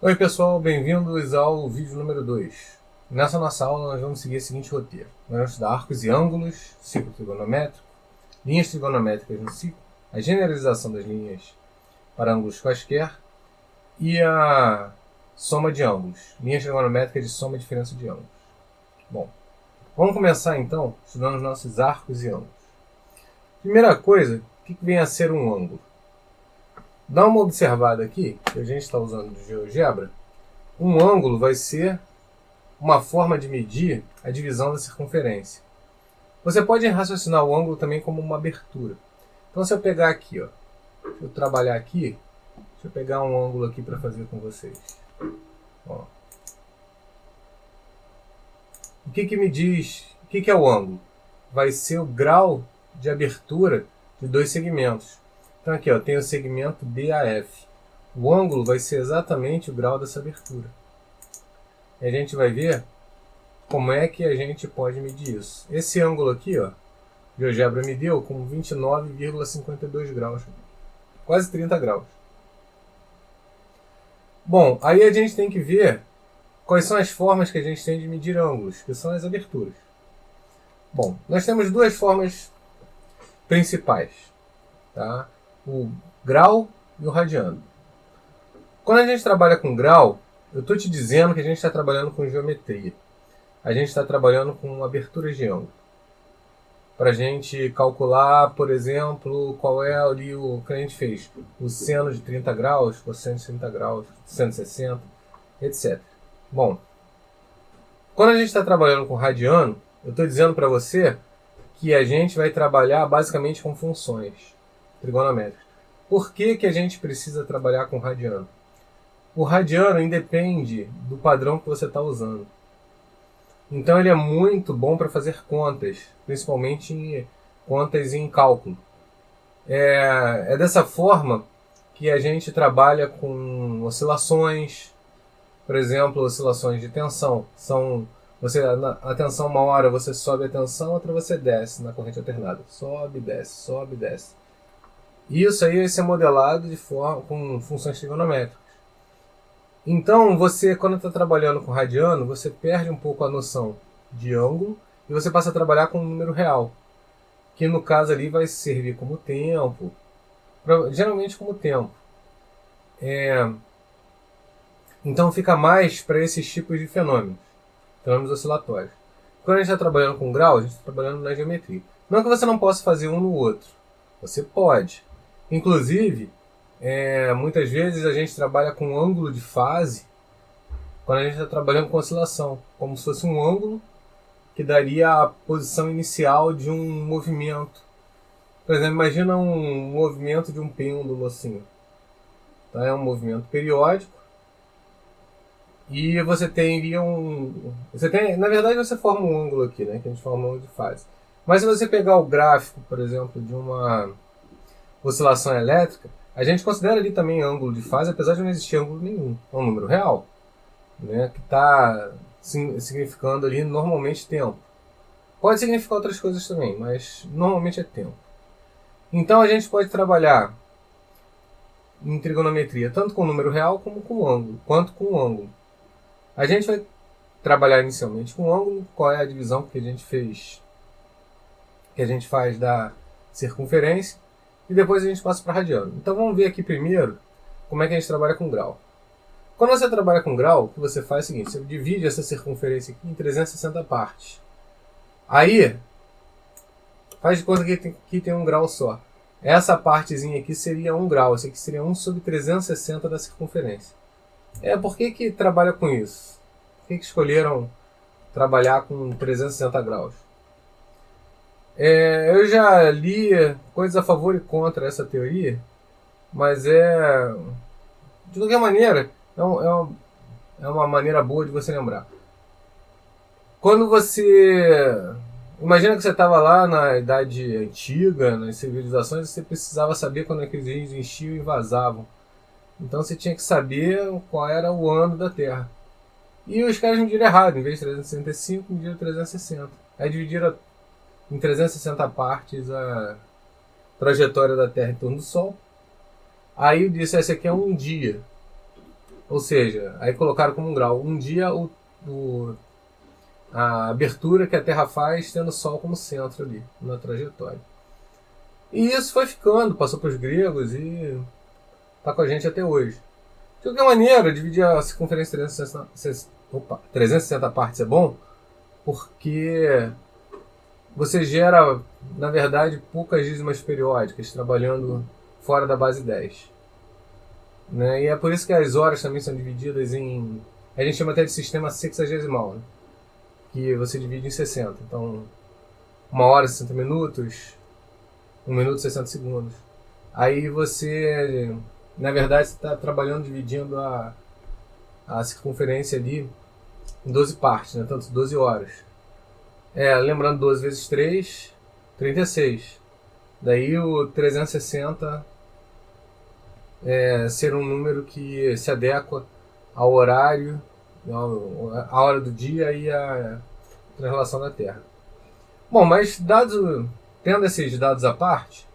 Oi pessoal, bem-vindos ao vídeo número 2. Nessa nossa aula nós vamos seguir o seguinte roteiro. Nós vamos estudar arcos e ângulos, ciclo trigonométrico, linhas trigonométricas no ciclo, a generalização das linhas para ângulos quaisquer e a soma de ângulos, linhas trigonométricas de soma e diferença de ângulos. Bom, vamos começar então estudando os nossos arcos e ângulos. Primeira coisa, o que vem a ser um ângulo? Dá uma observada aqui, que a gente está usando de GeoGebra. Um ângulo vai ser uma forma de medir a divisão da circunferência. Você pode raciocinar o ângulo também como uma abertura. Então se eu pegar aqui, deixa eu trabalhar aqui, deixa eu pegar um ângulo aqui para fazer com vocês. Ó. O que me diz, o que é o ângulo? Vai ser o grau de abertura de dois segmentos. Então aqui tem o segmento BAF. O ângulo vai ser exatamente o grau dessa abertura. E a gente vai ver como é que a gente pode medir isso. Esse ângulo aqui, o GeoGebra me deu com 29,52 graus. Quase 30 graus. Bom, aí a gente tem que ver quais são as formas que a gente tem de medir ângulos, que são as aberturas. Bom, nós temos duas formas principais, tá? O grau e o radiano. Quando a gente trabalha com grau, eu estou te dizendo que a gente está trabalhando com geometria. A gente está trabalhando com aberturas de ângulo. Para a gente calcular, por exemplo, qual é ali o que a gente fez. O seno de 30 graus, cosseno de 30 graus, 160, etc. Bom, quando a gente está trabalhando com radiano, eu estou dizendo para você que a gente vai trabalhar basicamente com funções trigonométricas. Por que a gente precisa trabalhar com radiano? O radiano independe do padrão que você está usando. Então ele é muito bom para fazer contas, principalmente contas em cálculo. É dessa forma que a gente trabalha com oscilações, por exemplo, oscilações de tensão. A tensão, uma hora você sobe a tensão, outra você desce na corrente alternada. Sobe, desce. Isso aí vai ser modelado com funções trigonométricas. Então, você, quando está trabalhando com radiano, você perde um pouco a noção de ângulo e você passa a trabalhar com um número real, que no caso ali vai servir como tempo, geralmente como tempo. Então fica mais para esses tipos de fenômenos oscilatórios. Quando a gente está trabalhando com grau, a gente está trabalhando na geometria. Não que você não possa fazer um no outro, você pode. Inclusive, muitas vezes a gente trabalha com ângulo de fase quando a gente está trabalhando com oscilação, como se fosse um ângulo que daria a posição inicial de um movimento. Por exemplo, imagina um movimento de um pêndulo assim. Tá? É um movimento periódico e você teria na verdade você forma um ângulo aqui, né, que a gente forma um ângulo de fase. Mas se você pegar o gráfico, por exemplo, de uma oscilação elétrica, a gente considera ali também ângulo de fase, apesar de não existir ângulo nenhum. É um número real, né, que está significando ali normalmente tempo. Pode significar outras coisas também, mas normalmente é tempo. Então a gente pode trabalhar em trigonometria tanto com número real como com ângulo, quanto com ângulo. A gente vai trabalhar inicialmente com ângulo, qual é a divisão que a gente faz da circunferência, e depois a gente passa para radiano. Então vamos ver aqui primeiro como é que a gente trabalha com grau. Quando você trabalha com grau, o que você faz é o seguinte: você divide essa circunferência aqui em 360 partes. Aí, faz de conta que aqui tem um grau só. Essa partezinha aqui seria 1 grau, esse aqui seria 1 sobre 360 da circunferência. Por que trabalha com isso? Por que escolheram trabalhar com 360 graus? Eu já li coisas a favor e contra essa teoria, mas de qualquer maneira, é uma maneira boa de você lembrar. Quando você... Imagina que você estava lá na Idade Antiga, nas civilizações, você precisava saber quando aqueles rios enchiam e vazavam. Então você tinha que saber qual era o ano da Terra. E os caras mediram errado, em vez de 365, mediram 360. Aí dividiram em 360 partes a trajetória da Terra em torno do Sol. Aí eu disse, esse aqui é um dia. Ou seja, aí colocaram como um grau. Um dia a abertura que a Terra faz tendo o Sol como centro ali, na trajetória. E isso foi ficando, passou para os gregos e está com a gente até hoje. De qualquer maneira, dividir a circunferência 360 partes é bom, porque você gera, na verdade, poucas dízimas periódicas, trabalhando fora da base 10. Né? E é por isso que as horas também são divididas em... A gente chama até de sistema sexagesimal, né? Que você divide em 60. Então, 1 hora 60 minutos, 1 minuto 60 segundos. Aí você, na verdade, está trabalhando, dividindo a circunferência ali em 12 partes, né? Tanto 12 horas. Lembrando, 12 vezes 3, 36. Daí o 360 ser um número que se adequa ao horário, a hora do dia e a translação da Terra. Bom, mas tendo esses dados à parte,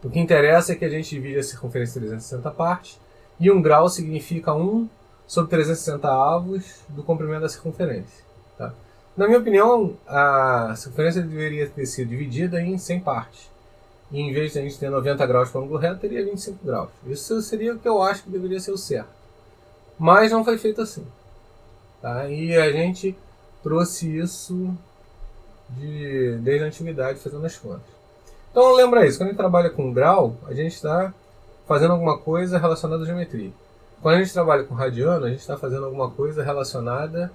o que interessa é que a gente divide a circunferência em 360 partes e 1 grau significa 1 sobre 360 avos do comprimento da circunferência. Tá? Na minha opinião, a circunferência deveria ter sido dividida em 100 partes. E em vez de a gente ter 90 graus para o ângulo reto, teria 25 graus. Isso seria o que eu acho que deveria ser o certo. Mas não foi feito assim. Tá? E a gente trouxe isso desde a antiguidade, fazendo as contas. Então lembra isso, quando a gente trabalha com grau, a gente está fazendo alguma coisa relacionada à geometria. Quando a gente trabalha com radiano, a gente está fazendo alguma coisa relacionada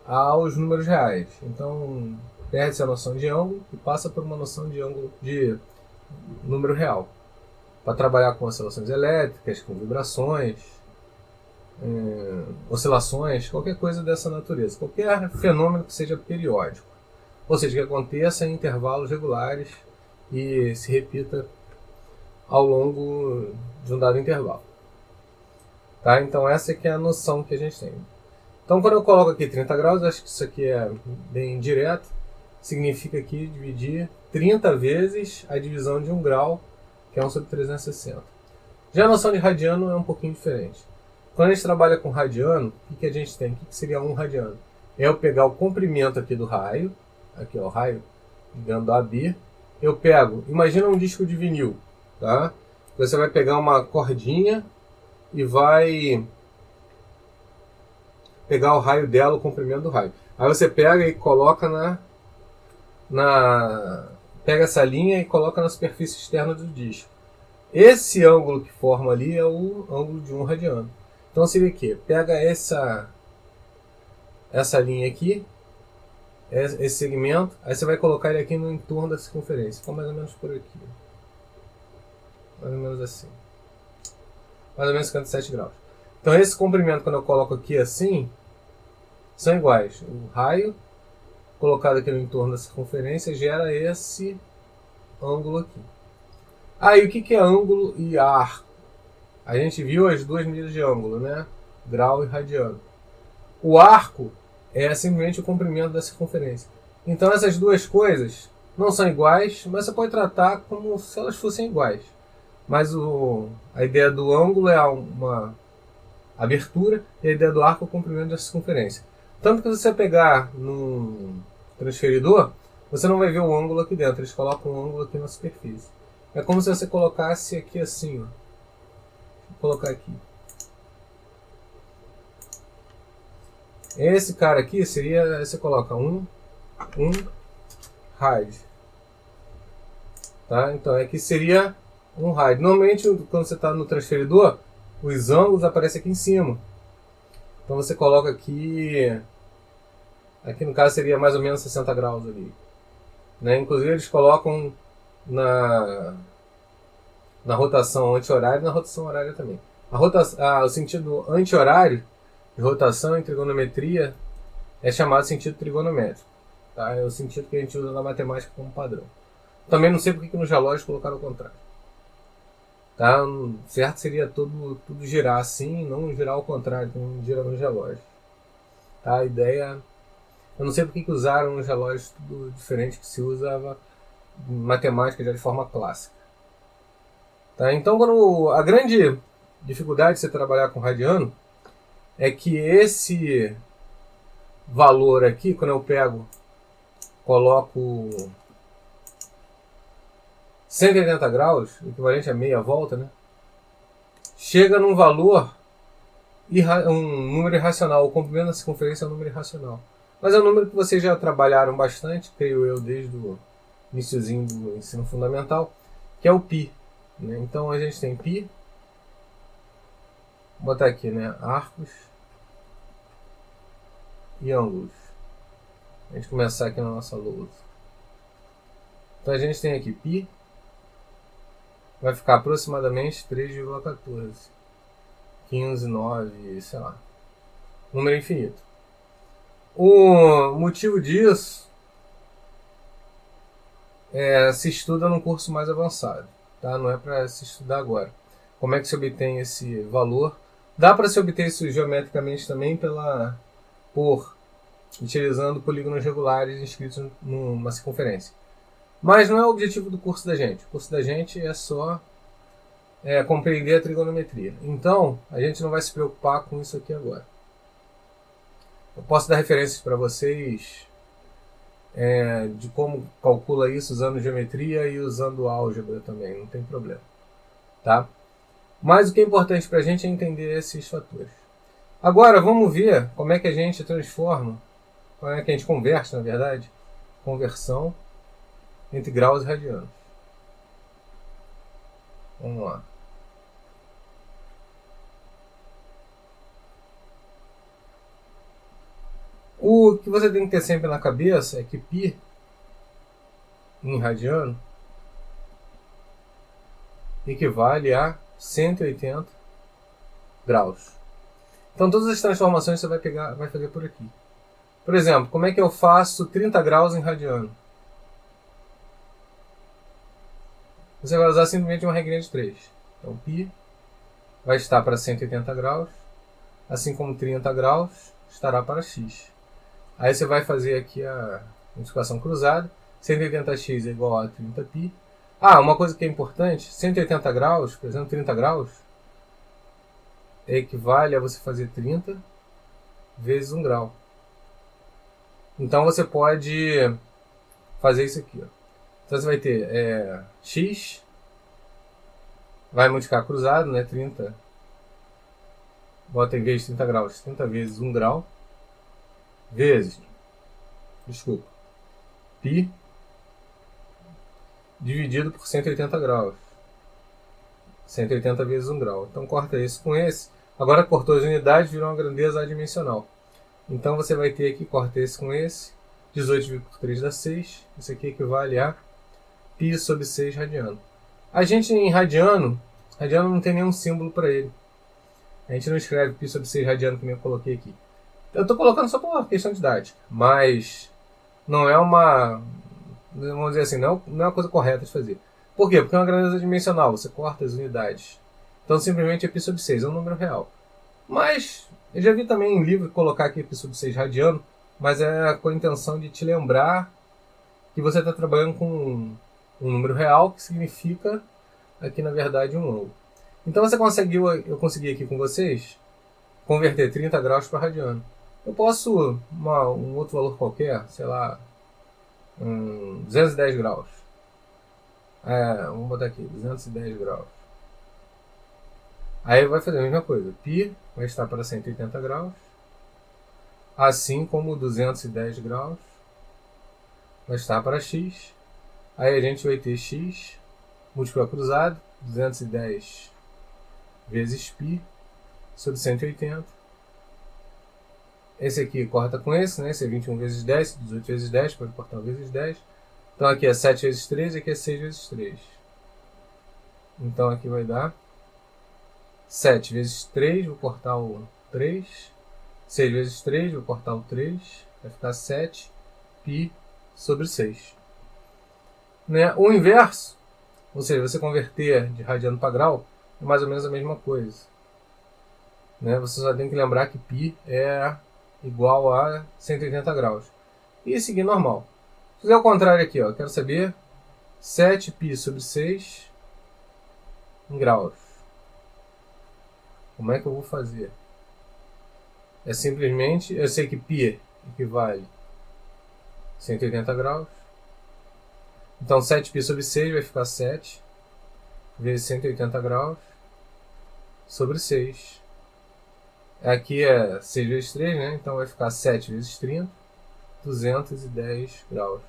aos números reais. Então perde-se a noção de ângulo e passa por uma noção de ângulo de número real. Para trabalhar com oscilações elétricas, com vibrações, oscilações, qualquer coisa dessa natureza. Qualquer fenômeno que seja periódico. Ou seja, que aconteça em intervalos regulares e se repita ao longo de um dado intervalo. Tá? Então essa é que é a noção que a gente tem. Então quando eu coloco aqui 30 graus, acho que isso aqui é bem direto. Significa aqui dividir 30 vezes a divisão de 1 grau, que é 1 sobre 360. Já a noção de radiano é um pouquinho diferente. Quando a gente trabalha com radiano, o que a gente tem? O que seria 1 radiano? É eu pegar o comprimento aqui do raio, aqui ó, o raio ligando a AB, eu pego, imagina um disco de vinil, tá? Você vai pegar uma cordinha e vai pegar o raio dela, o comprimento do raio. Aí você pega e coloca pega essa linha e coloca na superfície externa do disco. Esse ângulo que forma ali é o ângulo de 1 radiano. Então seria o quê? Pega essa linha aqui, esse segmento, aí você vai colocar ele aqui no entorno da circunferência. Fica mais ou menos por aqui. Mais ou menos assim. Mais ou menos 57 graus. Então esse comprimento, quando eu coloco aqui assim, são iguais. O raio colocado aqui no entorno da circunferência gera esse ângulo aqui. Aí o que é ângulo e arco? A gente viu as duas medidas de ângulo, né? Grau e radiano. O arco é simplesmente o comprimento da circunferência. Então essas duas coisas não são iguais, mas você pode tratar como se elas fossem iguais. Mas a ideia do ângulo é uma abertura e a ideia do arco é o comprimento da circunferência. Tanto que se você pegar num transferidor, você não vai ver o ângulo aqui dentro, eles colocam um ângulo aqui na superfície. É como se você colocasse aqui assim, ó. Vou colocar aqui. Esse cara aqui seria, você coloca um raio. Tá? Então aqui seria um raio. Normalmente quando você está no transferidor, os ângulos aparecem aqui em cima. Então você coloca aqui no caso seria mais ou menos 60 graus ali. Né? Inclusive eles colocam na rotação anti-horária e na rotação horária também. O sentido anti-horário de rotação em trigonometria é chamado sentido trigonométrico. Tá? É o sentido que a gente usa na matemática como padrão. Também não sei porque que nos relógios colocaram o contrário. Tá? Certo seria tudo girar assim, não girar ao contrário, como gira nos relógios. Tá? A ideia... Eu não sei porque que usaram nos relógios tudo diferente que se usava em matemática já de forma clássica. Tá? Então, quando a grande dificuldade de você trabalhar com radiano é que esse valor aqui, quando eu pego, coloco 180 graus, equivalente a meia volta, né? Chega num valor, um número irracional. O comprimento da circunferência é um número irracional. Mas é um número que vocês já trabalharam bastante, creio eu, desde o iniciozinho do ensino fundamental, que é o π. Né? Então a gente tem π, vou botar aqui, né? Arcos e ângulos. A gente começar aqui na nossa lousa. Então a gente tem aqui π, vai ficar aproximadamente 3,14. 15, 9, sei lá. Número infinito. O motivo disso se estuda num curso mais avançado. Tá? Não é para se estudar agora. Como é que se obtém esse valor? Dá para se obter isso geometricamente também utilizando polígonos regulares inscritos numa circunferência. Mas não é o objetivo do curso da gente. O curso da gente é só compreender a trigonometria. Então, a gente não vai se preocupar com isso aqui agora. Eu posso dar referências para vocês de como calcula isso usando geometria e usando álgebra também, não tem problema. Tá? Mas o que é importante para a gente é entender esses fatores. Agora, vamos ver como é que a gente transforma, como é que a gente converte, na verdade, conversão entre graus e radianos. Vamos lá. O que você tem que ter sempre na cabeça é que π em radiano equivale a 180 graus. Então todas as transformações você vai fazer por aqui. Por exemplo, como é que eu faço 30 graus em radiano? Você vai usar simplesmente uma regrinha de 3. Então π vai estar para 180 graus, assim como 30 graus estará para x. Aí você vai fazer aqui a multiplicação cruzada. 180x é igual a 30π. Uma coisa que é importante, 180 graus, por exemplo, 30 graus, equivale a você fazer 30 vezes 1 grau. Então você pode fazer isso aqui. Ó. Então você vai ter x, vai multiplicar cruzado, né? 30, bota em vez de 30 graus, 30 vezes 1 grau, vezes, π, dividido por 180 graus. 180 vezes 1 grau. Então corta isso com esse. Agora cortou as unidades, virou uma grandeza adimensional. Então você vai ter aqui, corta esse com esse. 18,3 dá 6. Isso aqui equivale a π sobre 6 radiano. A gente em radiano não tem nenhum símbolo para ele. A gente não escreve π sobre 6 radiano como eu coloquei aqui. Eu estou colocando só por uma questão didática. Mas não é vamos dizer assim, não é uma coisa correta de fazer. Por quê? Porque é uma grandeza dimensional, você corta as unidades. Então simplesmente é π sobre 6, é um número real. Mas eu já vi também em livro colocar aqui π sobre 6 radiano, mas é com a intenção de te lembrar que você está trabalhando com um número real, que significa aqui na verdade um ângulo. Então eu consegui aqui com vocês converter 30 graus para radiano. Eu posso um outro valor qualquer, sei lá, 210 graus. Vamos botar aqui, 210 graus. Aí vai fazer a mesma coisa. π vai estar para 180 graus. Assim como 210 graus vai estar para x. Aí a gente vai ter x, múltiplo cruzado, 210 vezes π sobre 180. Esse aqui corta com esse, né? Esse é 21 vezes 10, 18 vezes 10, pode cortar vezes 10. Então aqui é 7 vezes 3, aqui é 6 vezes 3. Então aqui vai dar 7 vezes 3, vou cortar o 3. 6 vezes 3, vou cortar o 3. Vai ficar 7 π sobre 6. Né? O inverso, ou seja, você converter de radiano para grau, é mais ou menos a mesma coisa. Né? Você só tem que lembrar que π é igual a 180 graus. E seguir normal. Se fizer o contrário aqui, ó, quero saber 7π sobre 6 em graus. Como é que eu vou fazer? É simplesmente, eu sei que π equivale a 180 graus. Então 7π sobre 6 vai ficar 7 vezes 180 graus sobre 6. Aqui é 6 vezes 3, né? Então vai ficar 7 vezes 30, 210 graus.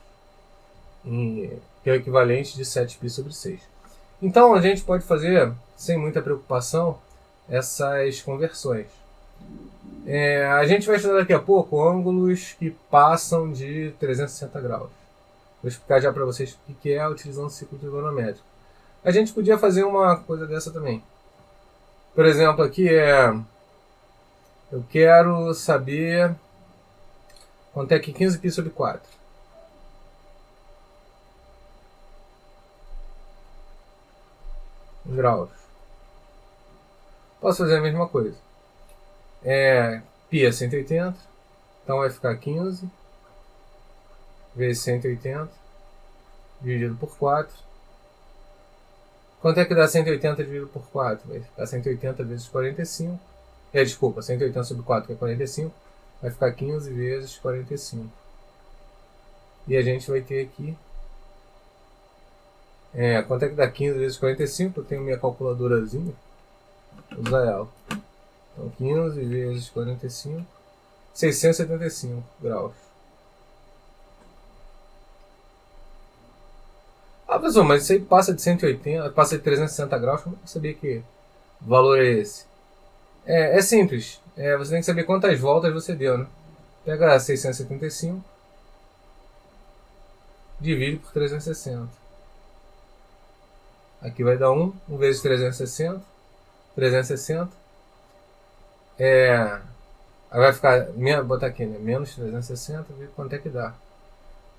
Que é o equivalente de 7π sobre 6. Então a gente pode fazer, sem muita preocupação, essas conversões. A gente vai estudar daqui a pouco ângulos que passam de 360 graus. Vou explicar já para vocês o que é utilizando o ciclo trigonométrico. A gente podia fazer uma coisa dessa também. Por exemplo, aqui eu quero saber quanto é que 15π sobre 4. Graus. Posso fazer a mesma coisa. π é 180, então vai ficar 15 vezes 180 dividido por 4. Quanto é que dá 180 dividido por 4? Vai ficar 180 vezes 45. Desculpa, 180 sobre 4 que é 45. Vai ficar 15 vezes 45. E a gente vai ter aqui... quanto é que dá 15 vezes 45? Eu tenho minha calculadorazinha. Vou usar ela. Então 15 vezes 45. 675 graus. Professor, mas isso aí passa de 180, passa de 360 graus, como eu sabia que o valor é esse? É simples, você tem que saber quantas voltas você deu, né? Pega 675, divide por 360. Aqui vai dar 1 vezes 360, 360. Aí vai ficar, vou botar aqui, né? Menos 360, ver quanto é que dá.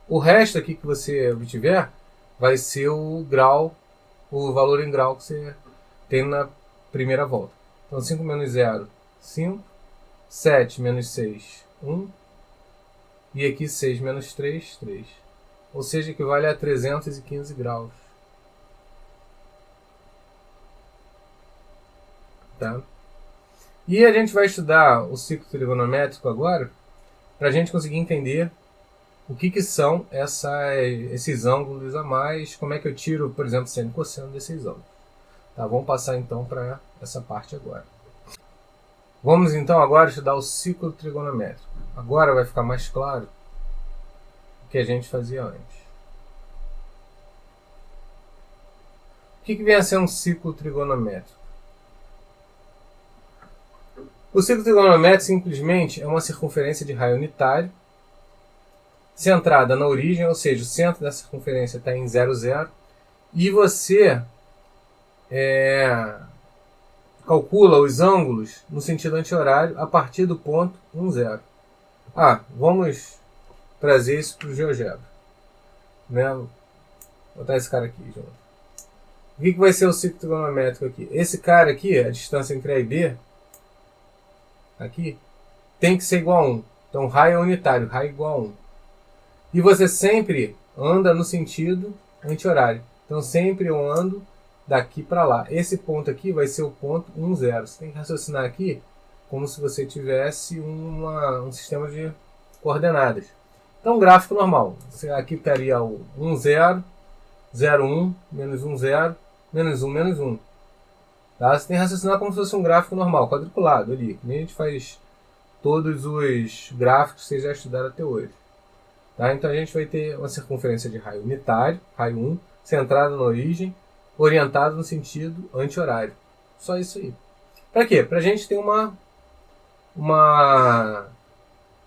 O resto aqui que você obtiver vai ser o grau, o valor em grau que você tem na primeira volta. Então 5 menos 0, 5. 7 menos 6, 1. E aqui 6 menos 3, 3. Ou seja, equivale a 315 graus. Tá? E a gente vai estudar o ciclo trigonométrico agora, para a gente conseguir entender o que são esses ângulos a mais, como é que eu tiro, por exemplo, seno e cosseno desses ângulos. Tá, vamos passar então para essa parte agora. Vamos então agora estudar o ciclo trigonométrico. Agora vai ficar mais claro o que a gente fazia antes. O que vem a ser um ciclo trigonométrico? O ciclo trigonométrico simplesmente é uma circunferência de raio unitário centrada na origem, ou seja, o centro da circunferência está em 0, 0, e você calcula os ângulos no sentido anti-horário a partir do ponto 1, 0. Vamos trazer isso para o GeoGebra. Vou botar esse cara aqui junto. O que vai ser o ciclo trigonométrico aqui? Esse cara aqui, a distância entre A e B, aqui, tem que ser igual a 1. Então, raio é unitário, raio igual a 1. E você sempre anda no sentido anti-horário. Então, sempre eu ando daqui para lá. Esse ponto aqui vai ser o ponto 1, 0. Você tem que raciocinar aqui como se você tivesse um sistema de coordenadas. Então, gráfico normal. Você aqui estaria o 1, 0, 0, 1, menos 1, 0, menos 1, menos 1. Tá? Você tem que raciocinar como se fosse um gráfico normal, quadriculado ali. Nem a gente faz todos os gráficos que vocês já estudaram até hoje. Tá? Então a gente vai ter uma circunferência de raio unitário, raio 1, centrada na origem, orientado no sentido anti-horário. Só isso aí. Para quê? Para a gente ter uma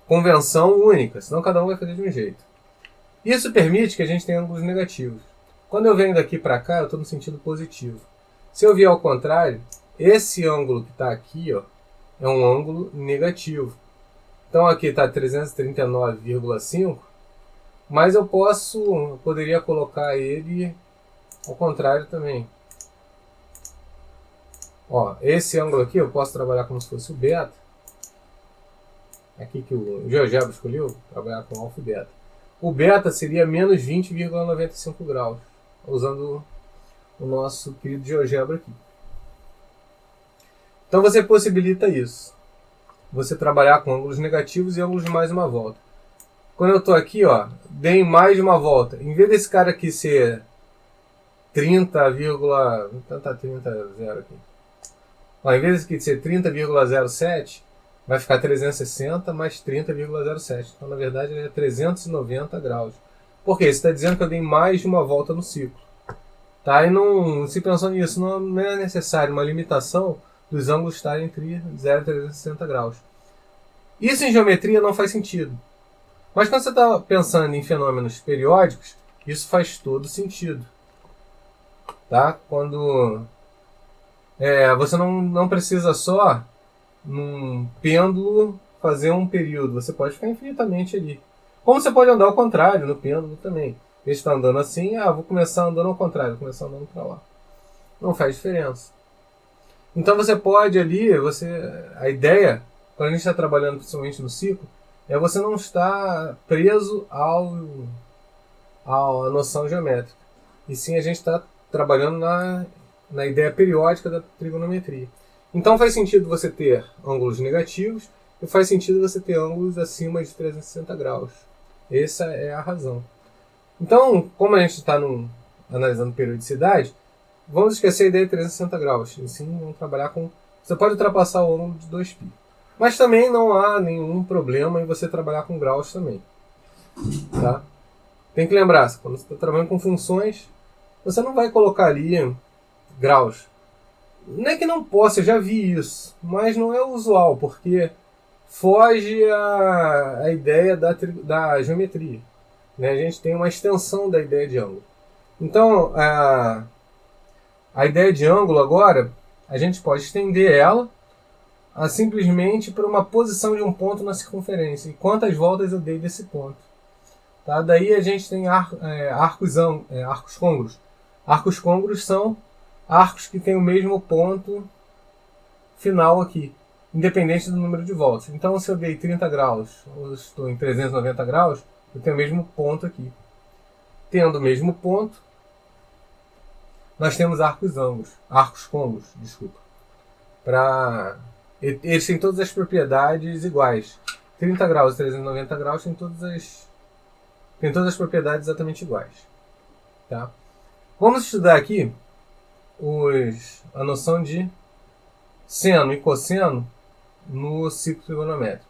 convenção única, senão cada um vai fazer de um jeito. Isso permite que a gente tenha ângulos negativos. Quando eu venho daqui para cá, eu estou no sentido positivo. Se eu vier ao contrário, esse ângulo que está aqui é um ângulo negativo. Então aqui está 339,5, mas eu poderia colocar ele ao contrário também. Esse ângulo aqui eu posso trabalhar como se fosse o beta. Aqui que o GeoGebra escolheu, trabalhar com alfa e beta. O beta seria menos 20,95 graus, usando o nosso querido GeoGebra aqui. Então você possibilita isso. Você trabalhar com ângulos negativos e ângulos de mais uma volta. Quando eu estou aqui, ó, dei mais de uma volta. Em vez desse cara aqui ser 30, vou tentar 30, 0 aqui. Ó, em vez de ser 30,07, vai ficar 360 mais 30,07. Então, na verdade, é 390 graus. Por quê? Você está dizendo que eu dei mais de uma volta no ciclo. Tá? E não, se pensando nisso, não é necessário uma limitação dos ângulos estarem entre 0 e 360 graus. Isso em geometria não faz sentido. Mas quando você está pensando em fenômenos periódicos, isso faz todo sentido. Tá? Quando você não precisa só, num pêndulo, fazer um período. Você pode ficar infinitamente ali. Como você pode andar ao contrário, no pêndulo também. Ele está andando assim, vou começar andando ao contrário, vou começar andando para lá. Não faz diferença. Então você pode ali, a ideia, quando a gente está trabalhando principalmente no ciclo, é você não estar preso à noção geométrica. E sim a gente está trabalhando na ideia periódica da trigonometria. Então faz sentido você ter ângulos negativos e faz sentido você ter ângulos acima de 360 graus. Essa é a razão. Então, como a gente está analisando periodicidade, vamos esquecer a ideia de 360 graus. E sim, vamos trabalhar com... Você pode ultrapassar o ângulo de 2π. Mas também não há nenhum problema em você trabalhar com graus também. Tá? Tem que lembrar, quando você está trabalhando com funções, você não vai colocar ali graus. Não é que não possa, eu já vi isso, mas não é usual, porque foge a ideia da geometria. Né? A gente tem uma extensão da ideia de ângulo. Então, a ideia de ângulo agora, a gente pode estender ela simplesmente para uma posição de um ponto na circunferência. E quantas voltas eu dei desse ponto. Tá? Daí a gente tem arcos côngruos. Arcos côngruos são arcos que têm o mesmo ponto final aqui, independente do número de voltas. Então, se eu dei 30 graus, ou estou em 390 graus, eu tenho o mesmo ponto aqui. Tendo o mesmo ponto, nós temos arcos côngruos, desculpa. Eles têm todas as propriedades iguais. 30 graus e 390 graus têm todas as propriedades exatamente iguais. Tá? Vamos estudar aqui a noção de seno e cosseno no ciclo trigonométrico.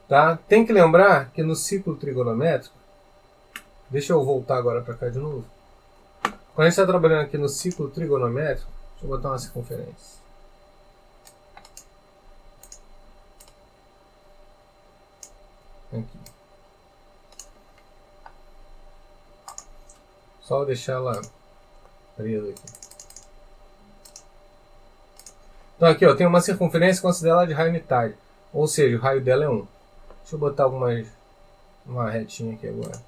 Tá? Tem que lembrar que no ciclo trigonométrico, deixa eu voltar agora para cá de novo. Quando a gente está trabalhando aqui no ciclo trigonométrico, deixa eu botar uma circunferência. Aqui. Só deixar ela presa aqui. Então aqui, ó, tem uma circunferência considerada de raio unitário. Ou seja, o raio dela é 1. Deixa eu botar uma retinha aqui agora.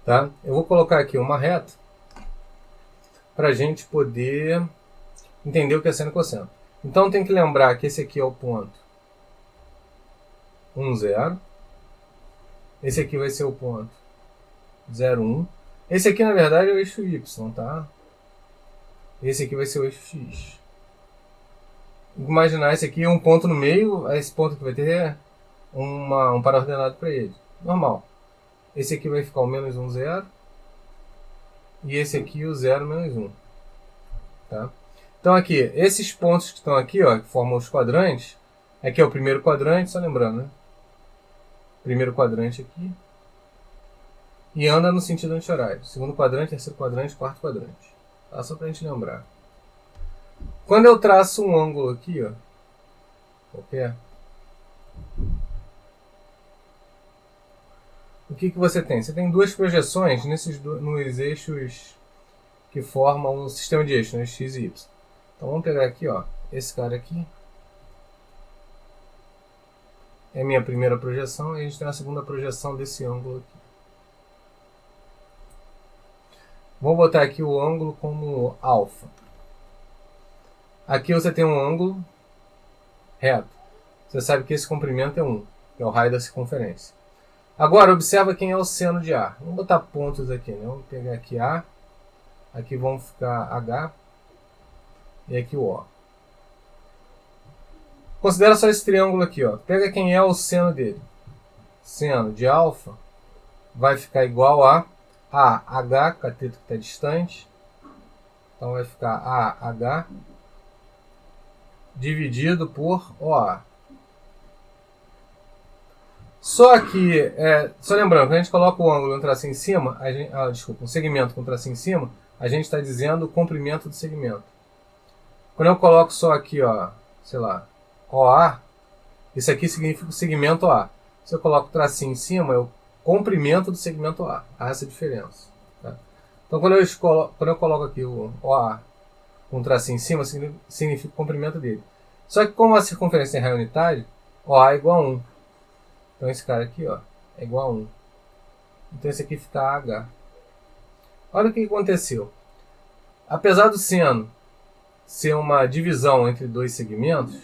Tá? Eu vou colocar aqui uma reta para a gente poder entender o que é seno e cosseno. Então tem que lembrar que esse aqui é o ponto 1, 0. Esse aqui vai ser o ponto 0, 1. Esse aqui, na verdade, é o eixo Y, tá? Esse aqui vai ser o eixo X. Imaginar esse aqui é um ponto no meio, esse ponto aqui vai ter um para-ordenado para ele. Normal. Esse aqui vai ficar o menos 1, 0. E esse aqui o 0, menos 1. Tá? Então aqui, esses pontos que estão aqui, ó, que formam os quadrantes, aqui é o primeiro quadrante, só lembrando, né? Primeiro quadrante aqui. E anda no sentido anti-horário. Segundo quadrante, terceiro quadrante, quarto quadrante. Tá? Só pra gente lembrar. Quando eu traço um ângulo aqui, ó, qualquer, o que você tem? Você tem duas projeções nos eixos que formam um sistema de eixos, né? X e Y. Então vamos pegar aqui, ó, esse cara aqui. É a minha primeira projeção e a gente tem a segunda projeção desse ângulo aqui. Vou botar aqui o ângulo como alfa. Aqui você tem um ângulo reto, você sabe que esse comprimento é 1, que é o raio da circunferência. Agora, observa quem é o seno de A. Vamos botar pontos aqui, né? Vamos pegar aqui A, aqui vão ficar H, e aqui o O. Considera só esse triângulo aqui, ó. Pega quem é o seno dele. Seno de alfa vai ficar igual a AH, cateto que está distante. Então vai ficar AH dividido por OA. Só que, só lembrando, quando a gente coloca o ângulo e um tracinho em cima, um segmento com um tracinho em cima, a gente está dizendo o comprimento do segmento. Quando eu coloco só aqui, ó, sei lá, OA, isso aqui significa o segmento A. Se eu coloco o tracinho em cima, é o comprimento do segmento A. Há essa diferença. Tá? Então, quando eu coloco aqui o OA com um tracinho em cima, significa o comprimento dele. Só que como a circunferência é raio unitário, OA é igual a 1. Então, esse cara aqui, ó, é igual a 1. Então, esse aqui fica AH. Olha o que aconteceu. Apesar do seno ser uma divisão entre dois segmentos,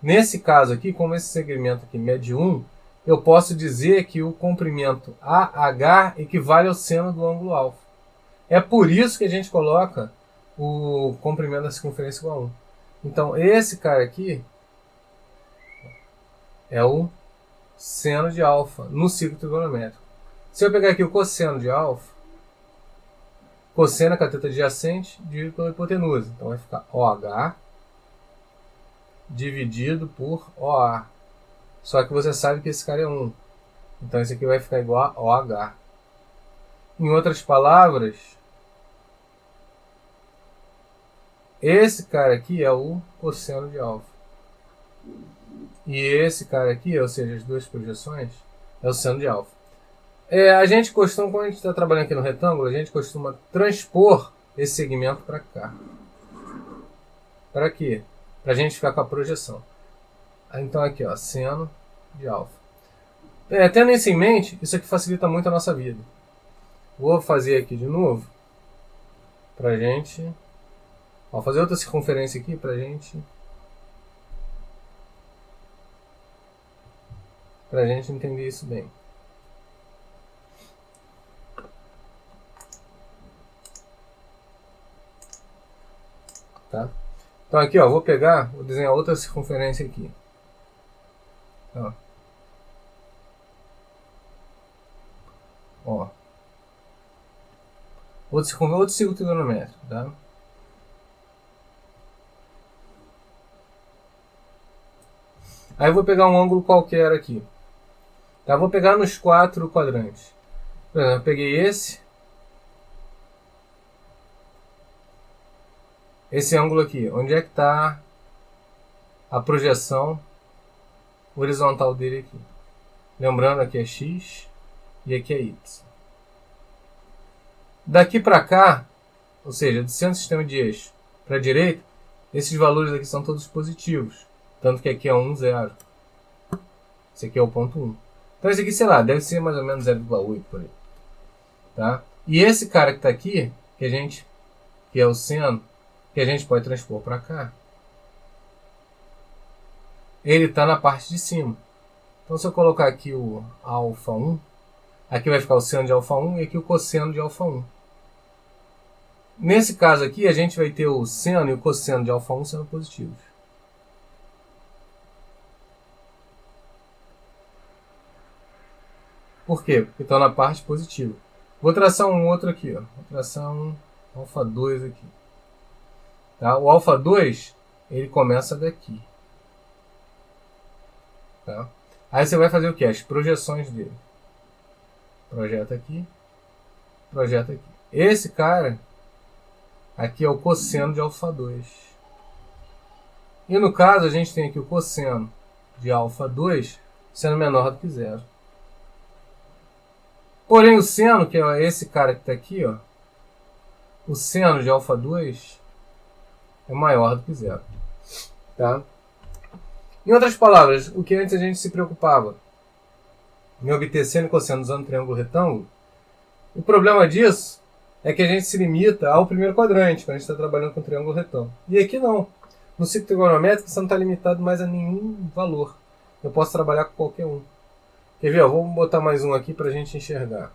nesse caso aqui, como esse segmento aqui mede 1, eu posso dizer que o comprimento AH equivale ao seno do ângulo alfa. É por isso que a gente coloca o comprimento da circunferência igual a 1. Então, esse cara aqui é o seno de alfa no círculo trigonométrico. Se eu pegar aqui o cosseno de alfa, cosseno é cateto adjacente dividido pela hipotenusa. Então vai ficar OH dividido por OA. Só que você sabe que esse cara é 1. Então esse aqui vai ficar igual a OH. Em outras palavras, esse cara aqui é o cosseno de alfa. E esse cara aqui, ou seja, as duas projeções, é o seno de alfa. A gente costuma, quando a gente está trabalhando aqui no retângulo, a gente costuma transpor esse segmento para cá. Para quê? Para a gente ficar com a projeção. Então aqui, ó, seno de alfa. Tendo isso em mente, isso aqui facilita muito a nossa vida. Vou fazer aqui de novo, para a gente... Vou fazer outra circunferência aqui para a gente entender isso bem. Tá? Então aqui, ó, vou desenhar outra circunferência aqui. Ó. Outro círculo trigonométrico, tá? Aí eu vou pegar um ângulo qualquer aqui. Tá? Vou pegar nos 4 quadrantes. Por exemplo, eu peguei esse ângulo aqui. Onde é que está a projeção horizontal dele aqui? Lembrando, aqui é x e aqui é y. Daqui para cá, ou seja, do centro do sistema de eixo para a direita, esses valores aqui são todos positivos. Tanto que aqui é 1, 0. Esse aqui é o ponto 1. Então esse aqui, sei lá, deve ser mais ou menos 0,8 por aí. Tá? E esse cara que está aqui, que é o seno, que a gente pode transpor para cá, ele está na parte de cima. Então se eu colocar aqui o alfa 1, aqui vai ficar o seno de alfa 1 e aqui o cosseno de alfa 1. Nesse caso aqui, a gente vai ter o seno e o cosseno de alfa 1 sendo positivos. Por quê? Porque estão na parte positiva. Vou traçar um outro aqui, ó. Vou traçar um alfa 2 aqui. Tá? O alfa 2, ele começa daqui. Tá? Aí você vai fazer o quê? As projeções dele. Projeta aqui. Projeta aqui. Esse cara aqui é o cosseno de alfa 2. E no caso, a gente tem aqui o cosseno de alfa 2 sendo menor do que 0. Porém, o seno, que é esse cara que está aqui, ó, o seno de alfa 2 é maior do que 0. Tá? Em outras palavras, o que antes a gente se preocupava em obter seno e cosseno usando triângulo retângulo, o problema disso é que a gente se limita ao primeiro quadrante, quando a gente está trabalhando com triângulo retângulo. E aqui não. No ciclo trigonométrico você não está limitado mais a nenhum valor. Eu posso trabalhar com qualquer um. Quer ver? Vamos botar mais um aqui para a gente enxergar.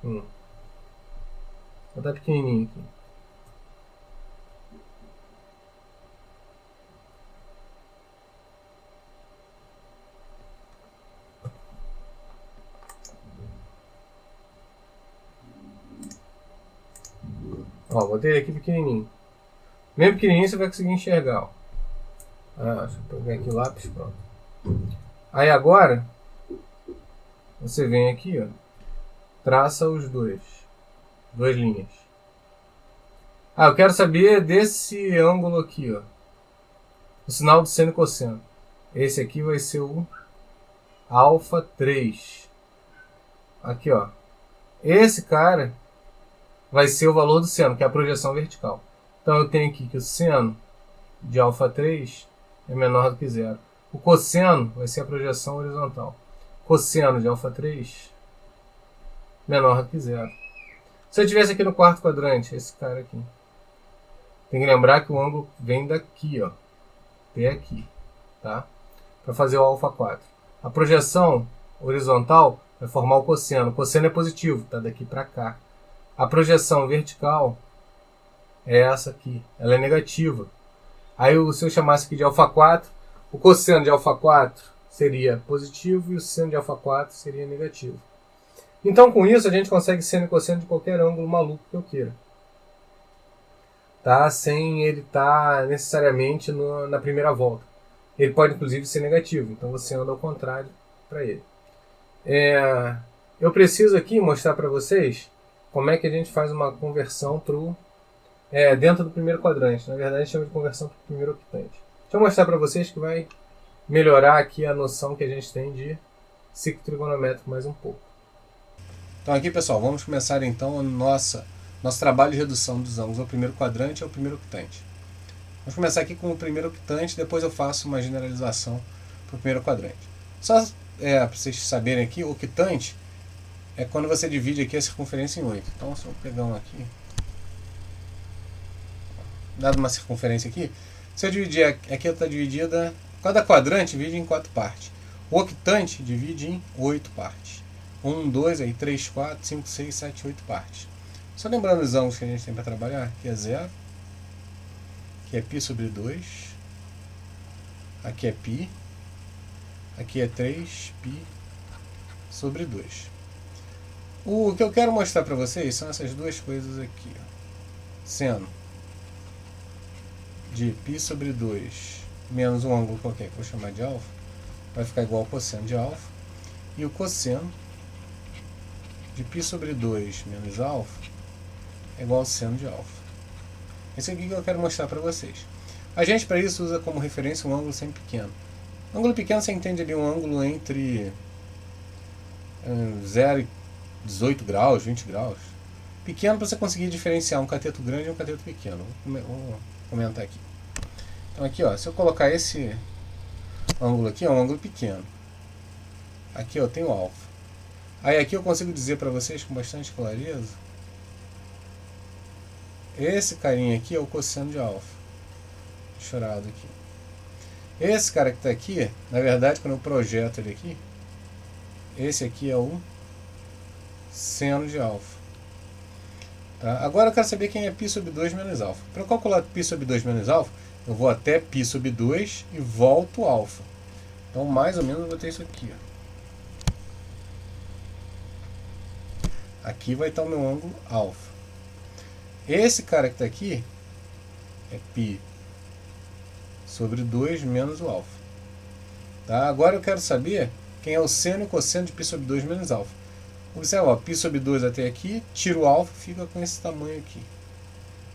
Vou botar pequenininho aqui. Ó, botei ele aqui pequenininho. Mesmo pequenininho você vai conseguir enxergar. Ó. Deixa eu pegar aqui o lápis, pronto. Aí agora, você vem aqui, ó, traça os duas linhas. Eu quero saber desse ângulo aqui, ó, o sinal do seno e cosseno. Esse aqui vai ser o alfa 3. Aqui, ó. Esse cara vai ser o valor do seno, que é a projeção vertical. Então eu tenho aqui que o seno de alfa 3 é menor do que zero. O cosseno vai ser a projeção horizontal. Cosseno de alfa 3 menor do que zero. Se eu estivesse aqui no quarto quadrante, esse cara aqui, tem que lembrar que o ângulo vem daqui, ó, até aqui, tá? Para fazer o alfa 4. A projeção horizontal vai formar o cosseno. O cosseno é positivo, tá daqui para cá. A projeção vertical é essa aqui, ela é negativa. Aí se eu chamasse aqui de alfa 4, o cosseno de alfa 4 seria positivo e o seno de alfa 4 seria negativo. Então com isso a gente consegue seno e cosseno de qualquer ângulo maluco que eu queira. Tá? Sem ele estar necessariamente na primeira volta. Ele pode inclusive ser negativo, então você anda ao contrário para ele. Eu preciso aqui mostrar para vocês como é que a gente faz uma conversão dentro do primeiro quadrante. Na verdade, a gente chama de conversão para o primeiro octante. Deixa eu mostrar para vocês que vai melhorar aqui a noção que a gente tem de ciclo trigonométrico mais um pouco. Então aqui, pessoal, vamos começar então o nosso trabalho de redução dos ângulos ao primeiro quadrante e ao primeiro octante. Vamos começar aqui com o primeiro octante, depois eu faço uma generalização para o primeiro quadrante. Só para vocês saberem aqui, o octante é quando você divide aqui a circunferência em 8. Então, se eu pegar um aqui, dado uma circunferência aqui, se eu dividir, aqui está dividida, cada quadrante divide em 4 partes. O octante divide em 8 partes. 1, 2, aí 3, 4, 5, 6, 7, 8 partes. Só lembrando os ângulos que a gente tem para trabalhar, aqui é 0, aqui é π sobre 2, aqui é π, aqui é 3π sobre 2. O que eu quero mostrar para vocês são essas duas coisas aqui. Ó. Seno de π sobre 2 menos um ângulo qualquer que eu vou chamar de alfa, vai ficar igual ao cosseno de alfa. E o cosseno de π sobre 2 menos alfa é igual ao seno de alfa. Esse aqui que eu quero mostrar para vocês. A gente, para isso, usa como referência um ângulo sempre pequeno. Ângulo pequeno, você entende ali um ângulo entre 0 e 18 graus, 20 graus. Pequeno para você conseguir diferenciar um cateto grande e um cateto pequeno. Vou comentar aqui. Então aqui, ó, se eu colocar esse ângulo aqui, é um ângulo pequeno. Aqui eu tenho alfa. Aí aqui eu consigo dizer para vocês com bastante clareza, esse carinha aqui é o cosseno de alfa. Chorado aqui. Esse cara que está aqui, na verdade, quando eu projeto ele aqui, esse aqui é o seno de alfa. Tá? Agora eu quero saber quem é π sobre 2 menos alfa. Para calcular π sobre 2 menos alfa, eu vou até π sobre 2 e volto alfa. Então, mais ou menos, eu vou ter isso aqui. Ó. Aqui vai estar o meu ângulo alfa. Esse cara que está aqui é π sobre 2 menos o alfa. Tá? Agora eu quero saber quem é o seno e cosseno de π sobre 2 menos alfa. Observa, ó, π sobre 2 até aqui, tiro o alfa, fica com esse tamanho aqui.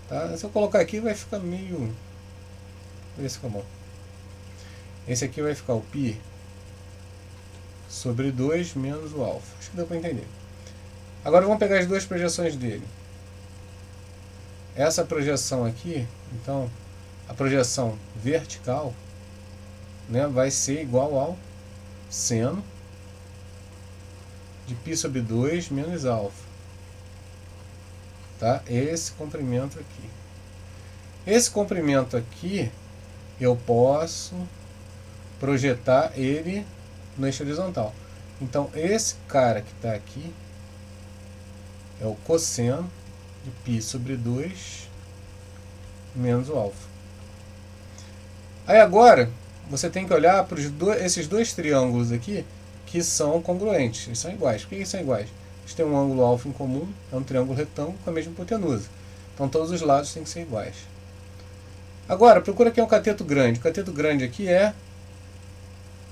Tá? Se eu colocar aqui, vai ficar meio... Vou ver se fica bom. Esse aqui vai ficar o π sobre 2 menos o alfa. Acho que deu para entender. Agora vamos pegar as duas projeções dele. Essa projeção aqui, então, a projeção vertical, né, vai ser igual ao seno de π sobre 2 menos alfa. Tá? Esse comprimento aqui. Esse comprimento aqui, eu posso projetar ele no eixo horizontal. Então, esse cara que está aqui é o cosseno de π sobre 2 menos o alfa. Aí agora, você tem que olhar para esses dois triângulos aqui, que são congruentes, eles são iguais. Por que eles são iguais? Eles têm um ângulo alfa em comum, é um triângulo retângulo com a mesma hipotenusa. Então todos os lados têm que ser iguais. Agora, procura aqui um cateto grande. O cateto grande aqui é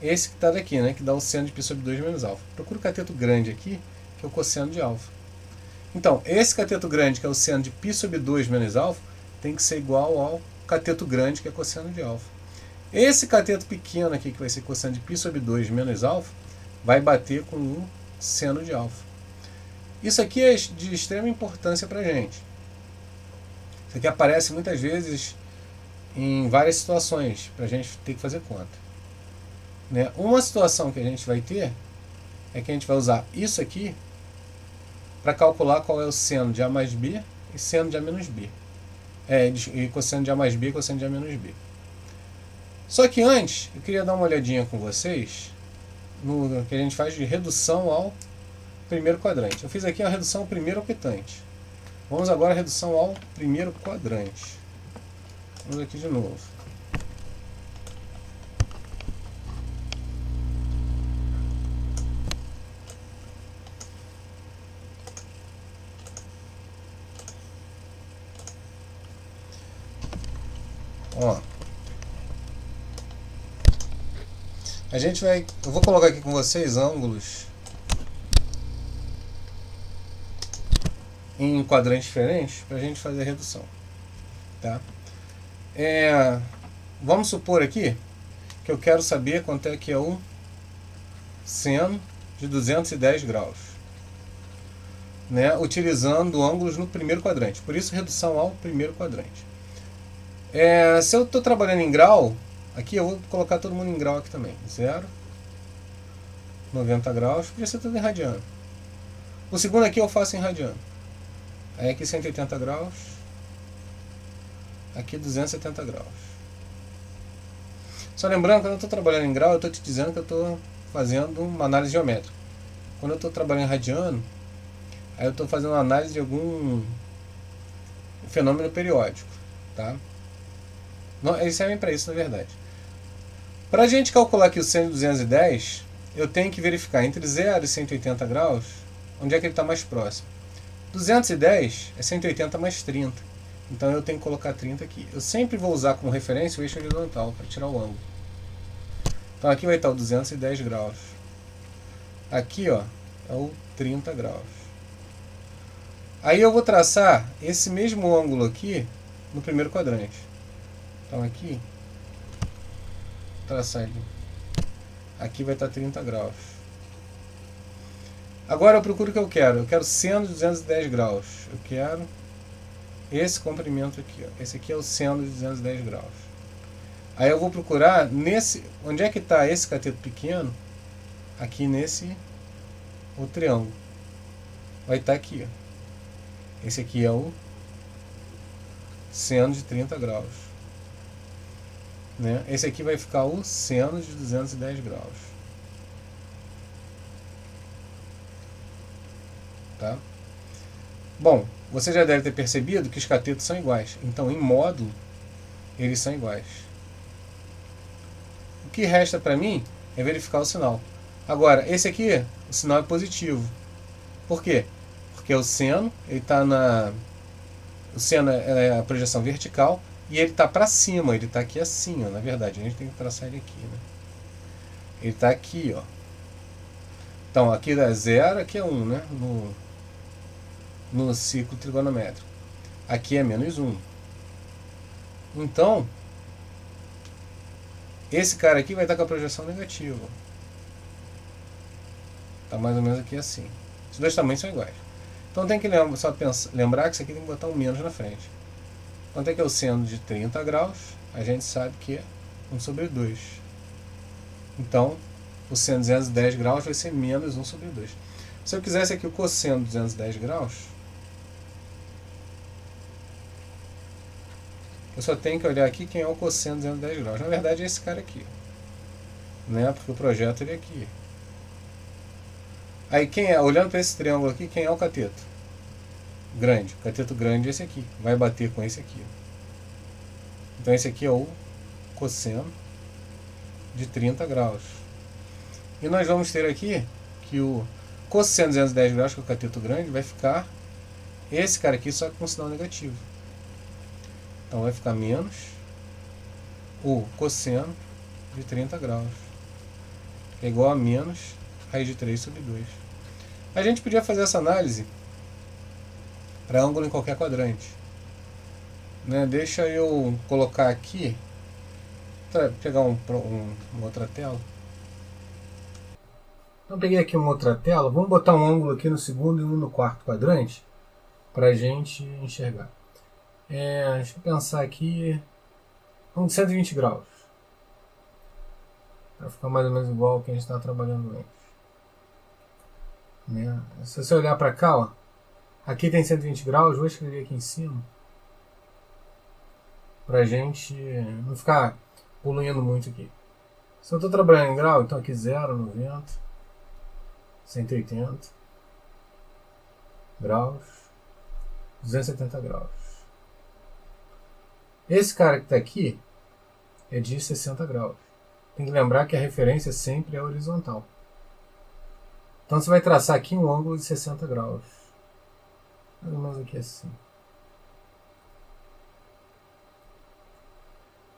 esse que está daqui, né, que dá o seno de π sobre 2 menos alfa. Procura o cateto grande aqui, que é o cosseno de alfa. Então, esse cateto grande, que é o seno de π sobre 2 menos alfa, tem que ser igual ao cateto grande, que é cosseno de alfa. Esse cateto pequeno aqui, que vai ser cosseno de π sobre 2 menos alfa, vai bater com o seno de alfa. Isso aqui é de extrema importância para a gente. Isso aqui aparece muitas vezes em várias situações, para a gente ter que fazer conta. Né? Uma situação que a gente vai ter é que a gente vai usar isso aqui para calcular qual é o seno de A mais B e seno de A menos B. E cosseno de A mais B e cosseno de A menos B. Só que antes, eu queria dar uma olhadinha com vocês no que a gente faz de redução ao primeiro quadrante. Eu fiz aqui a redução ao primeiro octante. Vamos agora à redução ao primeiro quadrante. Vamos aqui de novo. Ó. Eu vou colocar aqui com vocês ângulos em quadrantes diferentes para a gente fazer a redução. Tá? Vamos supor aqui que eu quero saber quanto é que é o seno de 210 graus. Né? Utilizando ângulos no primeiro quadrante. Por isso, redução ao primeiro quadrante. Se eu estou trabalhando em grau, aqui eu vou colocar todo mundo em grau aqui também. 0, 90 graus, podia ser tudo em radiano. O segundo aqui eu faço em radiano. Aí aqui 180 graus, aqui 270 graus. Só lembrando, quando eu estou trabalhando em grau, eu estou te dizendo que eu estou fazendo uma análise geométrica. Quando eu estou trabalhando em radiano, aí eu estou fazendo uma análise de algum fenômeno periódico. Tá? Não, eles servem para isso, na verdade. Para a gente calcular aqui o seno de 210, eu tenho que verificar entre 0 e 180 graus, onde é que ele está mais próximo. 210 é 180 mais 30. Então eu tenho que colocar 30 aqui. Eu sempre vou usar como referência o eixo horizontal, para tirar o ângulo. Então aqui vai estar o 210 graus. Aqui, ó, é o 30 graus. Aí eu vou traçar esse mesmo ângulo aqui no primeiro quadrante. Então aqui, traçar ele. Aqui vai estar 30 graus. Agora eu procuro o que eu quero. Eu quero seno de 210 graus. Eu quero esse comprimento aqui. Ó. Esse aqui é o seno de 210 graus. Aí eu vou procurar nesse... Onde é que está esse cateto pequeno? Aqui nesse... O triângulo. Vai estar aqui. Ó. Esse aqui é o seno de 30 graus. Né? Esse aqui vai ficar o seno de 210 graus. Tá? Bom, você já deve ter percebido que os catetos são iguais. Então, em módulo, eles são iguais. O que resta para mim é verificar o sinal. Agora, esse aqui, o sinal é positivo. Por quê? Porque o seno, ele está na... O seno é a projeção vertical e ele está para cima, ele está aqui assim, ó, na verdade. A gente tem que traçar ele aqui. Né? Ele está aqui, ó. Então, aqui é 0, aqui é 1, né? No ciclo trigonométrico. Aqui é menos 1. Então, esse cara aqui vai estar com a projeção negativa. Está mais ou menos aqui assim. Os dois tamanhos são iguais. Então tem que lembrar que isso aqui tem que botar um menos na frente. Quanto é que é o seno de 30 graus? A gente sabe que é 1 sobre 2. Então, o seno de 210 graus vai ser menos 1 sobre 2. Se eu quisesse aqui o cosseno de 210 graus, eu eu só tenho que olhar aqui quem é o cosseno de 210 graus. Na verdade é esse cara aqui, né? Porque o projeto ele é aqui. Aí quem é, olhando para esse triângulo aqui, quem é o cateto? Grande. O cateto grande é esse aqui. Vai bater com esse aqui. Então esse aqui é o cosseno de 30 graus. E nós vamos ter aqui que o cosseno de 210 graus, que é o cateto grande, vai ficar esse cara aqui, só que com sinal negativo. Então vai ficar menos o cosseno de 30 graus, que é igual a menos raiz de 3 sobre 2. A gente podia fazer essa análise para ângulo em qualquer quadrante, né? Deixa eu colocar aqui, pegar uma outra tela. Então peguei aqui uma outra tela, vamos botar um ângulo aqui no segundo e um no quarto quadrante para a gente enxergar. Deixa eu pensar aqui, vamos de 120 graus, para ficar mais ou menos igual ao que a gente está trabalhando antes, né? Se você olhar para cá, ó, aqui tem 120 graus, vou escrever aqui em cima, para a gente não ficar poluindo muito aqui. Se eu estou trabalhando em grau, então aqui 0, 90, 180 graus, 270 graus. Esse cara que está aqui é de 60 graus. Tem que lembrar que a referência sempre é horizontal. Então você vai traçar aqui um ângulo de 60 graus. Mais ou menos aqui assim.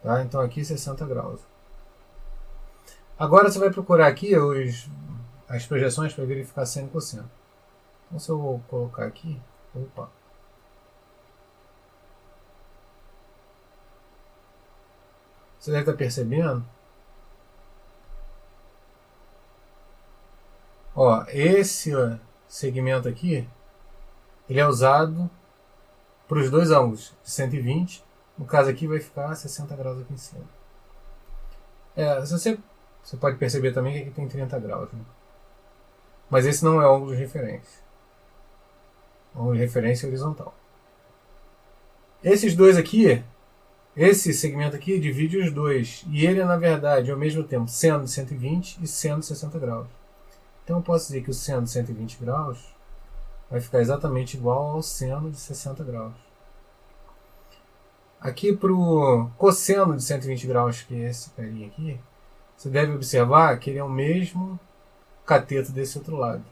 Tá? Então aqui 60 graus. Agora você vai procurar aqui as projeções para verificar seno e cosseno. Então se eu vou colocar aqui, opa. Você deve estar percebendo. Ó, esse segmento aqui, ele é usado para os dois ângulos, de 120. No caso aqui vai ficar 60 graus aqui em cima. Você pode perceber também que aqui tem 30 graus. Né? Mas esse não é o ângulo de referência. O ângulo de referência é horizontal. Esses dois aqui, esse segmento aqui divide os dois. E ele é, na verdade, ao mesmo tempo, seno de 120 e seno de 60 graus. Então eu posso dizer que o seno de 120 graus vai ficar exatamente igual ao seno de 60 graus. Aqui para o cosseno de 120 graus, que é esse carinha aqui, você deve observar que ele é o mesmo cateto desse outro lado.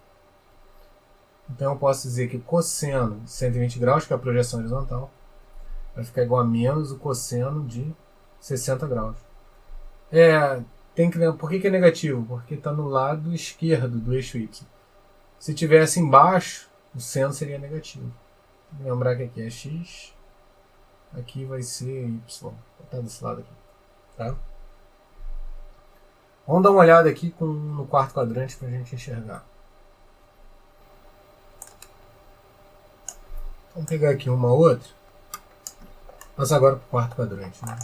Então eu posso dizer que o cosseno de 120 graus, que é a projeção horizontal, vai ficar igual a menos o cosseno de 60 graus. Tem que lembrar, por que é negativo? Porque está no lado esquerdo do eixo Y. Se tivesse embaixo, o seno seria negativo. Tem que lembrar que aqui é x, aqui vai ser y. Vou botar desse lado aqui. Tá? Vamos dar uma olhada aqui no quarto quadrante para a gente enxergar. Vamos pegar aqui uma outra. Passar agora para o quarto quadrante. Né?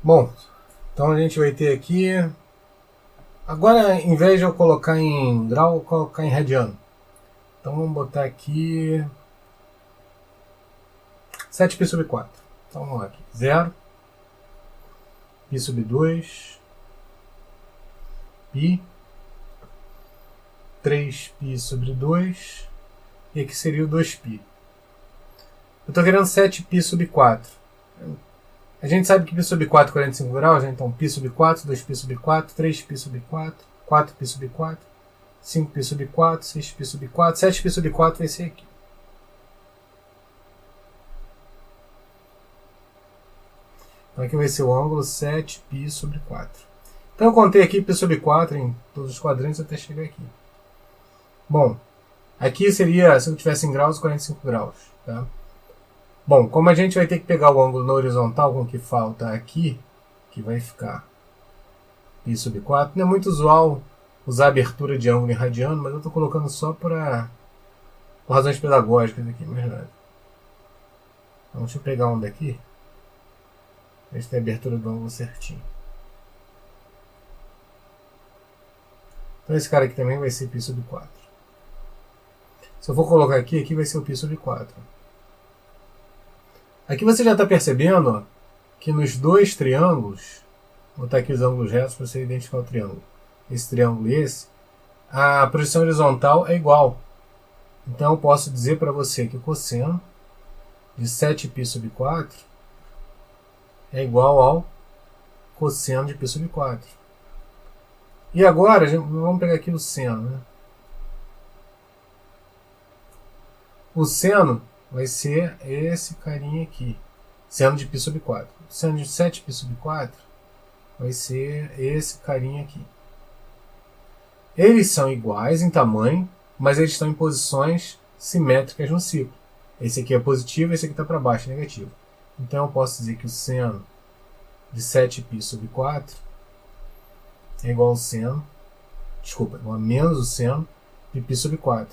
Bom, então a gente vai ter aqui. Agora, em vez de eu colocar em grau, eu vou colocar em radiano. Então vamos botar aqui 7π sobre 4. Então vamos lá aqui. 0, π sobre 2, π, 3π sobre 2, e aqui seria o 2π. Eu estou querendo 7π sobre 4. A gente sabe que π sobre 4 é 45 graus, né? Então π sobre 4, 2π sobre 4, 3π sobre 4, 4π sobre 4, 5π sobre 4, 6π sobre 4, 7π sobre 4 vai ser aqui. Então aqui vai ser o ângulo 7π sobre 4. Então eu contei aqui π sobre 4 em todos os quadrantes até chegar aqui. Bom, aqui seria, se eu tivesse em graus, 45 graus. Tá? Bom, como a gente vai ter que pegar o ângulo na horizontal com o que falta aqui, que vai ficar π sobre 4, não é muito usual usar abertura de ângulo em radiano, mas eu estou colocando só por razões pedagógicas aqui, mais nada. Então, deixa eu pegar um daqui. A gente tem a abertura do ângulo certinho. Então esse cara aqui também vai ser π sobre 4. Se eu for colocar aqui, aqui vai ser o π sobre 4. Aqui você já está percebendo, ó, que nos dois triângulos, vou botar aqui os ângulos retos para você identificar o triângulo. Esse triângulo e esse, a projeção horizontal é igual. Então eu posso dizer para você que o cosseno de 7π sobre 4 é igual ao cosseno de π sobre 4. E agora, vamos pegar aqui o seno. Né? O seno vai ser esse carinha aqui. Seno de π sobre 4. O seno de 7π sobre 4 vai ser esse carinha aqui. Eles são iguais em tamanho, mas eles estão em posições simétricas no ciclo. Esse aqui é positivo, esse aqui está para baixo, negativo. Então eu posso dizer que o seno de 7π sobre 4 é igual ao seno, igual a menos o seno de π sobre 4.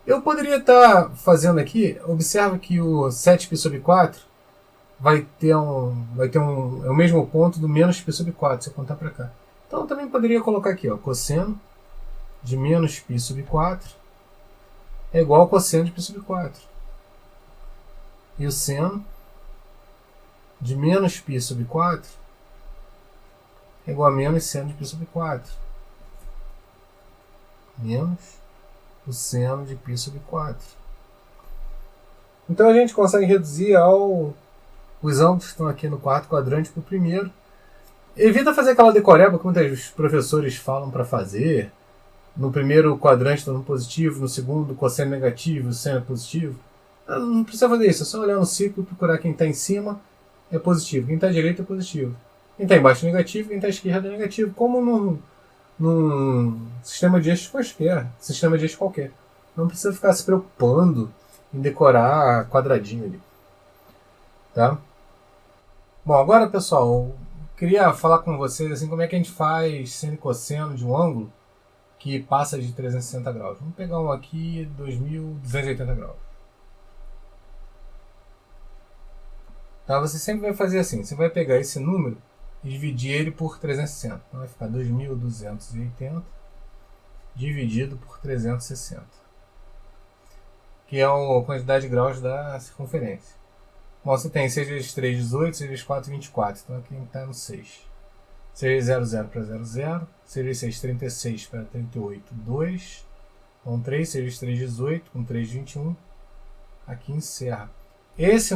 Eu poderia estar fazendo aqui, observa que o 7π sobre 4 vai ter é o mesmo ponto do menos π sobre 4, se eu contar para cá. Então eu também poderia colocar aqui, ó, cosseno de menos π sobre 4 é igual ao cosseno de π sobre 4. E o seno de menos π sobre 4 é igual a menos seno de π sobre 4. Menos o seno de π sobre 4. Então a gente consegue reduzir os ângulos que estão aqui no quarto quadrante para o primeiro. Evita fazer aquela decoreba que muitos professores falam para fazer. No primeiro quadrante está no positivo, no segundo cosseno negativo, o seno é positivo. Não precisa fazer isso, é só olhar no ciclo e procurar quem está em cima é positivo, quem está à direita é positivo. Quem está embaixo é negativo, quem está à esquerda é negativo. Como num sistema de eixos qualquer. Não precisa ficar se preocupando em decorar quadradinho ali. Tá? Bom, agora pessoal, eu queria falar com vocês assim, como é que a gente faz seno e cosseno de um ângulo que passa de 360 graus. Vamos pegar um aqui, 2.280 graus. Tá? Você sempre vai fazer assim, você vai pegar esse número e dividir ele por 360. Então vai ficar 2.280 dividido por 360, que é a quantidade de graus da circunferência. Bom, você tem 6 vezes 3, 18, 6 vezes 4, 24. Então aqui está no 6. 6 vezes 0, 0 para 0, 0. 6 vezes 6, 36 para 38, 2. Com 3, 6 vezes 3, 18. Com 3, 21. Aqui encerra. Esse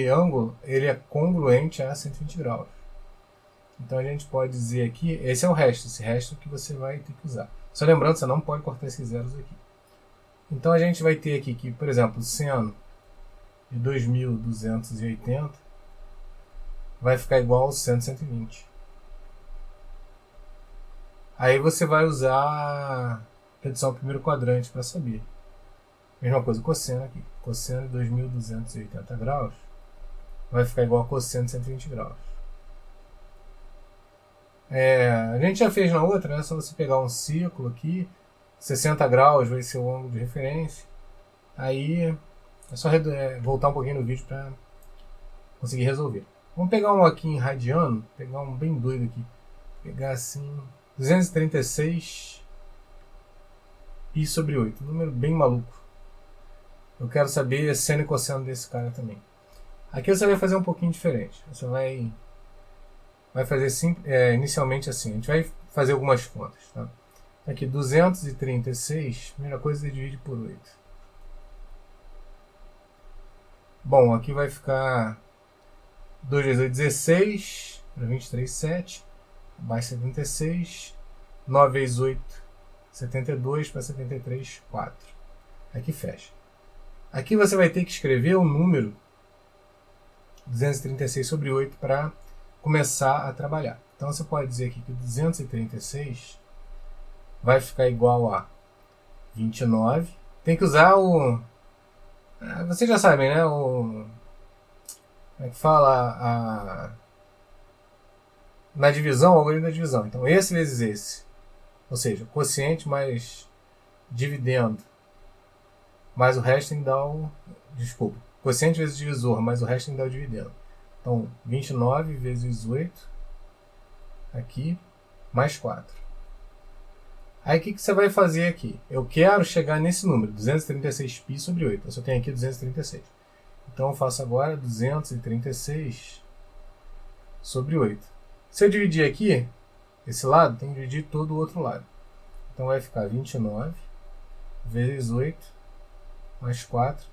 ângulo, ele é congruente a 120 graus. Então a gente pode dizer aqui, esse é o resto, esse resto que você vai ter que usar. Só lembrando, você não pode cortar esses zeros aqui. Então a gente vai ter aqui que, por exemplo, o seno de 2.280 vai ficar igual ao seno de 120. Aí você vai usar a redução ao primeiro quadrante para saber. Mesma coisa o cosseno aqui. Cosseno de 2.280 graus vai ficar igual a cosseno de 120 graus. A gente já fez na outra, né? Só você pegar um círculo aqui, 60 graus vai ser o ângulo de referência. Aí é só voltar um pouquinho no vídeo para conseguir resolver. Vamos pegar um aqui em radiano, pegar um bem doido aqui. Pegar assim, 236 π sobre 8. Um número bem maluco. Eu quero saber seno e cosseno desse cara também. Aqui você vai fazer um pouquinho diferente. Você vai fazer inicialmente assim. A gente vai fazer algumas contas. Tá? Aqui 236, primeira coisa você divide por 8. Bom, aqui vai ficar 2 vezes 8, 16, para 23, 7, mais 76, 9 vezes 8, 72, para 73, 4. Aqui fecha. Aqui você vai ter que escrever o número 236 sobre 8 para começar a trabalhar. Então você pode dizer aqui que 236 vai ficar igual a 29. Tem que usar o... Vocês já sabem, né? Como é que fala? Na divisão, o algoritmo da divisão. Então, esse vezes esse. Ou seja, quociente mais dividendo. Mais o resto tem que dar o... Desculpa. Quociente vezes divisor, mais o resto tem que dar o dividendo. Então, 29 vezes 8, aqui, mais 4. Aí, o que você vai fazer aqui? Eu quero chegar nesse número, 236π sobre 8. Eu só tenho aqui 236. Então, eu faço agora 236 sobre 8. Se eu dividir aqui, esse lado, tem que dividir todo o outro lado. Então, vai ficar 29 vezes 8, mais 4,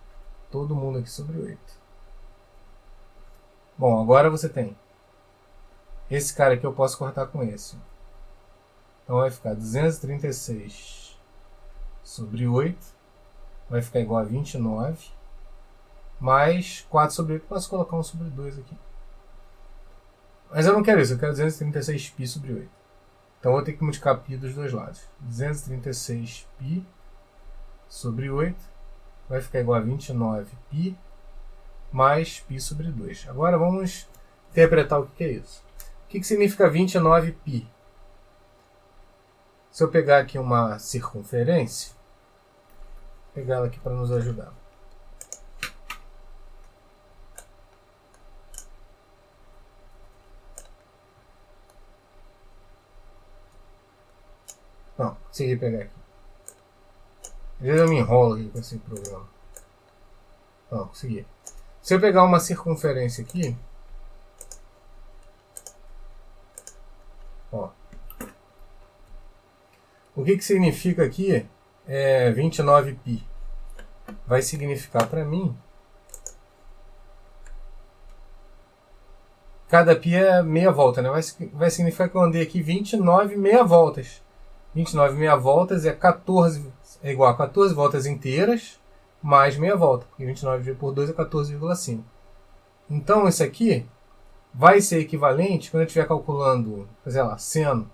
todo mundo aqui sobre 8. Bom, agora você tem esse cara aqui, eu posso cortar com esse. Então vai ficar 236 sobre 8, vai ficar igual a 29, mais 4 sobre 8, posso colocar 1 sobre 2 aqui. Mas eu não quero isso, eu quero 236π sobre 8. Então eu vou ter que multiplicar π dos dois lados. 236π sobre 8 vai ficar igual a 29π mais π sobre 2. Agora vamos interpretar o que é isso. O que significa 29π? Se eu pegar aqui uma circunferência, vou pegar ela aqui para nos ajudar. Não, consegui pegar aqui. Às vezes eu me enrolo aqui com esse programa. Não, consegui. Se eu pegar uma circunferência aqui, ó, o que significa aqui é 29π? Vai significar para mim, cada π é meia volta, né? Vai significar que eu andei aqui 29 meia voltas. 29 meia voltas é igual a 14 voltas inteiras mais meia volta, porque 29 dividido por 2 é 14,5. Então, isso aqui vai ser equivalente, quando eu estiver calculando, sei lá, seno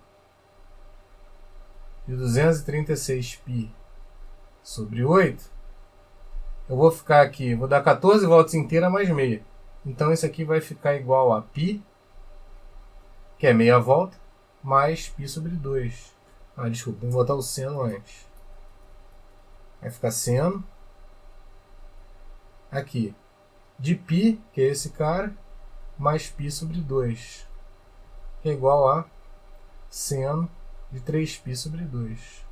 de 236π sobre 8, eu vou ficar aqui, vou dar 14 voltas inteiras mais meia. Então, isso aqui vai ficar igual a π, que é meia volta, mais π sobre 2. Ah, desculpa, tem que botar o seno antes. Vai ficar seno aqui de π, que é esse cara, mais π sobre 2, que é igual a seno de 3π sobre 2.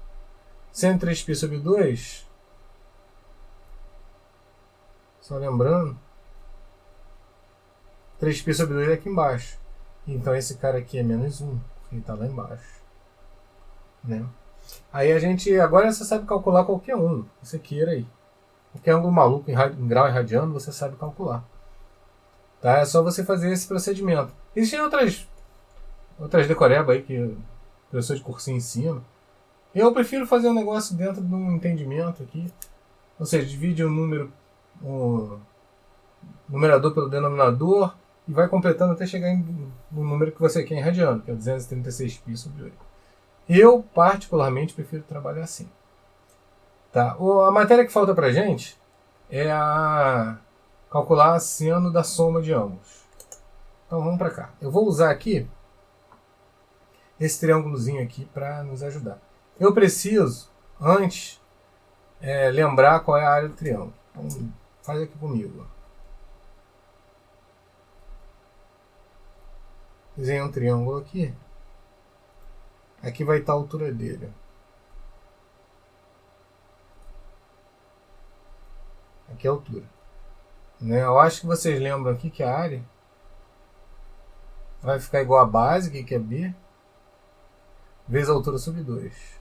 Seno de 3π sobre 2, só lembrando, 3π sobre 2 é aqui embaixo. Então esse cara aqui é menos 1, porque ele está lá embaixo. Né? Aí a gente, agora você sabe calcular qualquer um, você queira aí. Qualquer ângulo maluco em grau e radiano, você sabe calcular. Tá? É só você fazer esse procedimento. Existem outras decorebas aí que o professor de cursinho ensina. Eu prefiro fazer um negócio dentro de um entendimento aqui. Ou seja, divide o numerador pelo denominador e vai completando até chegar no número que você quer em radiano, que é 236π sobre 8. Eu, particularmente, prefiro trabalhar assim. Tá? A matéria que falta pra gente é calcular a seno da soma de ângulos. Então vamos para cá. Eu vou usar aqui esse triângulozinho aqui para nos ajudar. Eu preciso, antes, lembrar qual é a área do triângulo. Então, faz aqui comigo. Desenhei um triângulo aqui. Aqui vai estar a altura dele. Aqui é a altura. Né? Eu acho que vocês lembram aqui que a área vai ficar igual a base, que é B, vezes a altura sobre 2.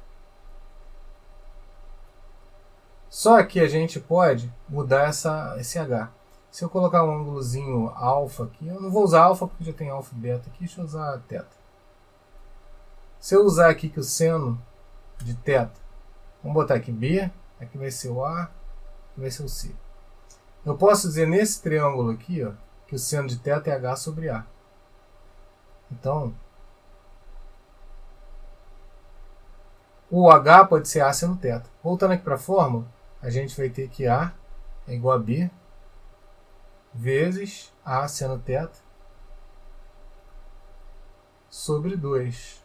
Só que a gente pode mudar esse H. Se eu colocar um ângulozinho alfa aqui, eu não vou usar alfa porque já tem alfa e beta aqui, deixa eu usar teta. Se eu usar aqui que o seno de teta, vamos botar aqui B, aqui vai ser o A, aqui vai ser o C. Eu posso dizer nesse triângulo aqui, ó, que o seno de teta é H sobre A. Então, o H pode ser A seno teta. Voltando aqui para a fórmula, a gente vai ter que A é igual a B vezes A seno teta sobre 2.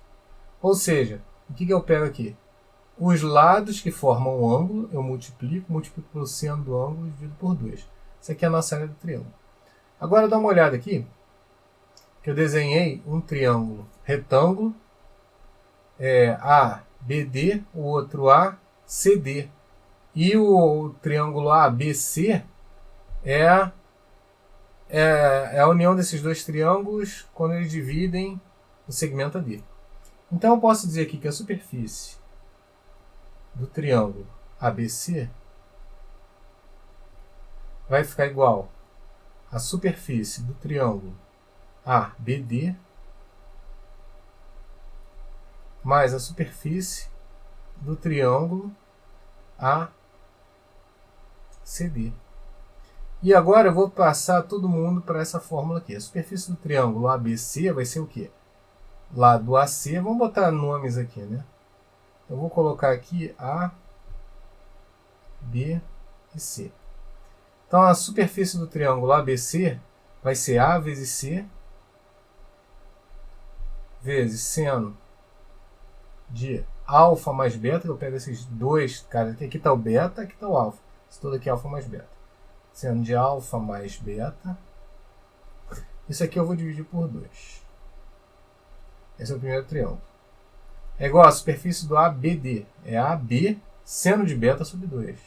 Ou seja, o que eu pego aqui? Os lados que formam o ângulo, eu multiplico pelo seno do ângulo dividido por 2. Isso aqui é a nossa área do triângulo. Agora dá uma olhada aqui. que eu desenhei um triângulo retângulo, ABD, o outro ACD. E o triângulo ABC é a união desses dois triângulos quando eles dividem o segmento AD. Então eu posso dizer aqui que a superfície do triângulo ABC vai ficar igual à superfície do triângulo ABD mais a superfície do triângulo ACD. E agora eu vou passar todo mundo para essa fórmula aqui. A superfície do triângulo ABC vai ser o quê? Lado AC, vamos botar nomes aqui, né? Eu vou colocar aqui A, B e C. Então a superfície do triângulo ABC vai ser A vezes C vezes seno de alfa mais beta. Eu pego esses dois, cara, aqui está o beta, aqui está o alfa. Isso tudo aqui é alfa mais beta. Seno de alfa mais beta. Isso aqui eu vou dividir por 2. Esse é o primeiro triângulo. É igual a superfície do ABD. É AB seno de beta sobre 2.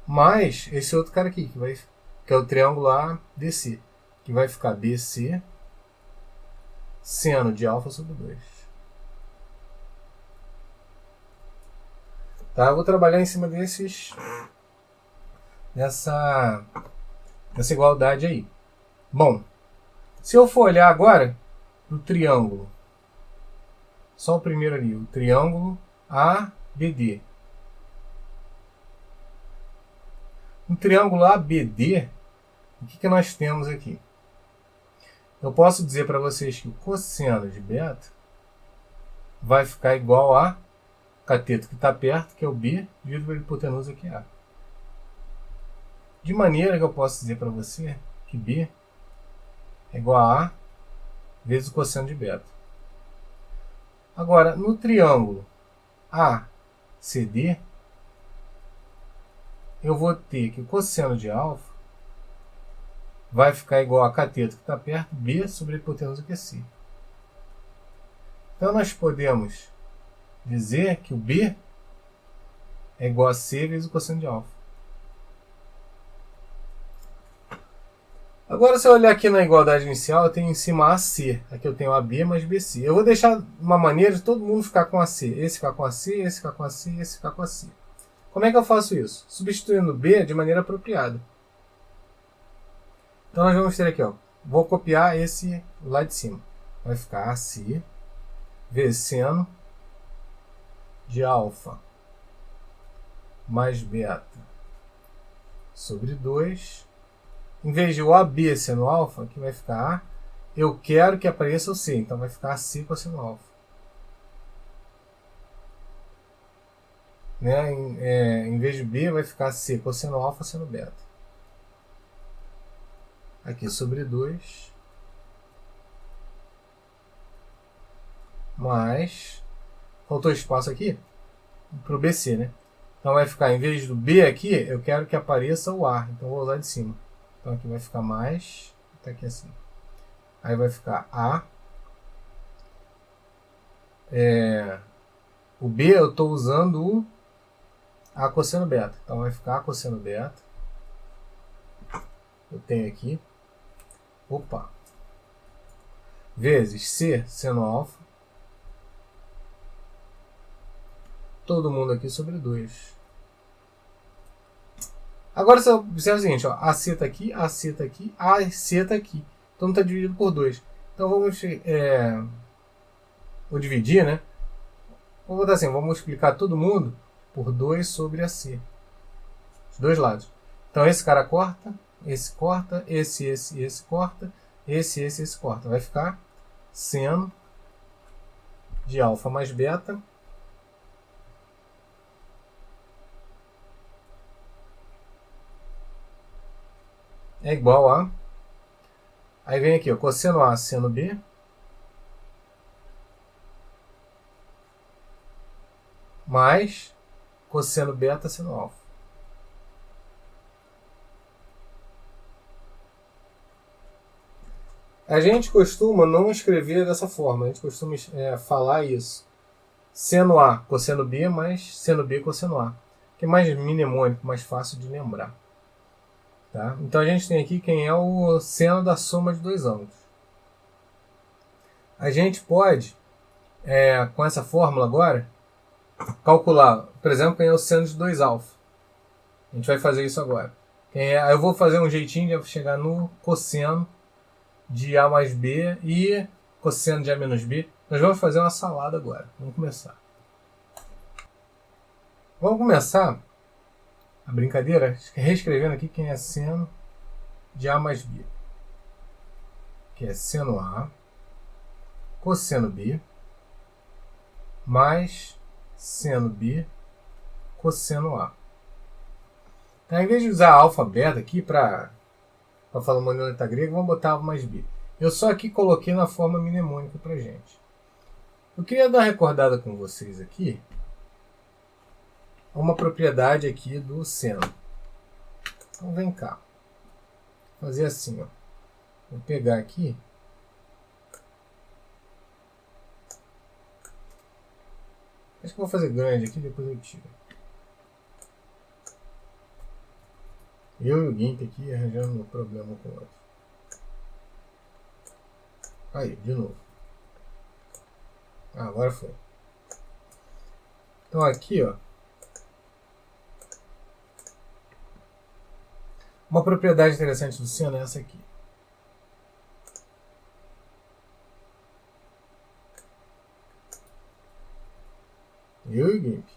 Mais esse outro cara aqui, que é o triângulo ADC, que vai ficar BC seno de alfa sobre 2. Tá? Eu vou trabalhar em cima dessa igualdade aí. Bom, se eu for olhar agora para o triângulo, só o primeiro ali, o triângulo ABD. No triângulo ABD, o que nós temos aqui? Eu posso dizer para vocês que o cosseno de beta vai ficar igual a cateto que está perto, que é o B, dividido pela hipotenusa, que é A. De maneira que eu posso dizer para você que B é igual a A vezes o cosseno de beta. Agora, no triângulo ACD, eu vou ter que o cosseno de alfa vai ficar igual a cateto que está perto, B sobre a hipotenusa, que é C. Então, nós podemos dizer que o B é igual a C vezes o cosseno de alfa. Agora, se eu olhar aqui na igualdade inicial, eu tenho em cima AC. Aqui eu tenho AB mais BC. Eu vou deixar uma maneira de todo mundo ficar com AC. Esse ficar com AC, esse ficar com AC, esse ficar com AC. Como é que eu faço isso? Substituindo B de maneira apropriada. Então, nós vamos ter aqui, ó, vou copiar esse lá de cima. Vai ficar AC vezes seno de alfa mais beta sobre 2. Em vez de o AB seno alfa, aqui vai ficar A. Eu quero que apareça o C, então vai ficar AC cosseno alfa. Né? Em vez de B, vai ficar C cosseno alfa seno beta. Aqui sobre 2. Mais. Faltou espaço aqui para o BC, né? Então vai ficar, em vez do B aqui, eu quero que apareça o A. Então vou usar de cima. Então aqui vai ficar mais. Tá aqui assim. Aí vai ficar A. O B eu estou usando o A cosseno beta. Então vai ficar A cosseno beta. Eu tenho aqui. Opa. Vezes C seno alfa. Todo mundo aqui sobre 2. Agora você observa o seguinte, ó, AC está aqui, AC está aqui, AC está aqui. Então está dividido por 2. Então vamos vou dividir, né? Vou botar assim, vamos multiplicar todo mundo por 2 sobre AC. Os dois lados. Então esse cara corta, esse corta, esse corta, esse corta. Vai ficar seno de alfa mais beta é igual a... Aí vem aqui, ó, cosseno A seno B mais cosseno beta seno alfa. A gente costuma não escrever dessa forma, a gente costuma falar isso. Seno A, cosseno B, mais seno B, cosseno A. Que é mais mnemônico, mais fácil de lembrar. Tá? Então a gente tem aqui quem é o seno da soma de dois ângulos. A gente pode, com essa fórmula agora, calcular, por exemplo, quem é o seno de 2α. A gente vai fazer isso agora. Eu vou fazer um jeitinho de chegar no cosseno de A mais B e cosseno de A menos B. Nós vamos fazer uma salada agora. Vamos começar. Vamos começar a brincadeira reescrevendo aqui quem é seno de A mais B. Que é seno A, cosseno B, mais seno B, cosseno A. Então, em vez de usar alfa, beta aqui para falar uma letra grega, vamos botar A mais B. Eu só aqui coloquei na forma mnemônica para gente. Eu queria dar uma recordada com vocês aqui uma propriedade aqui do seno. Então vem cá. Vou fazer assim, ó. Vou pegar aqui. Acho que vou fazer grande aqui, depois eu tiro. Eu e o Gimp aqui arranjando um problema com o outro. Aí, de novo. Agora foi. Então aqui, ó. Uma propriedade interessante do seno é essa aqui. Eu e o Gimp.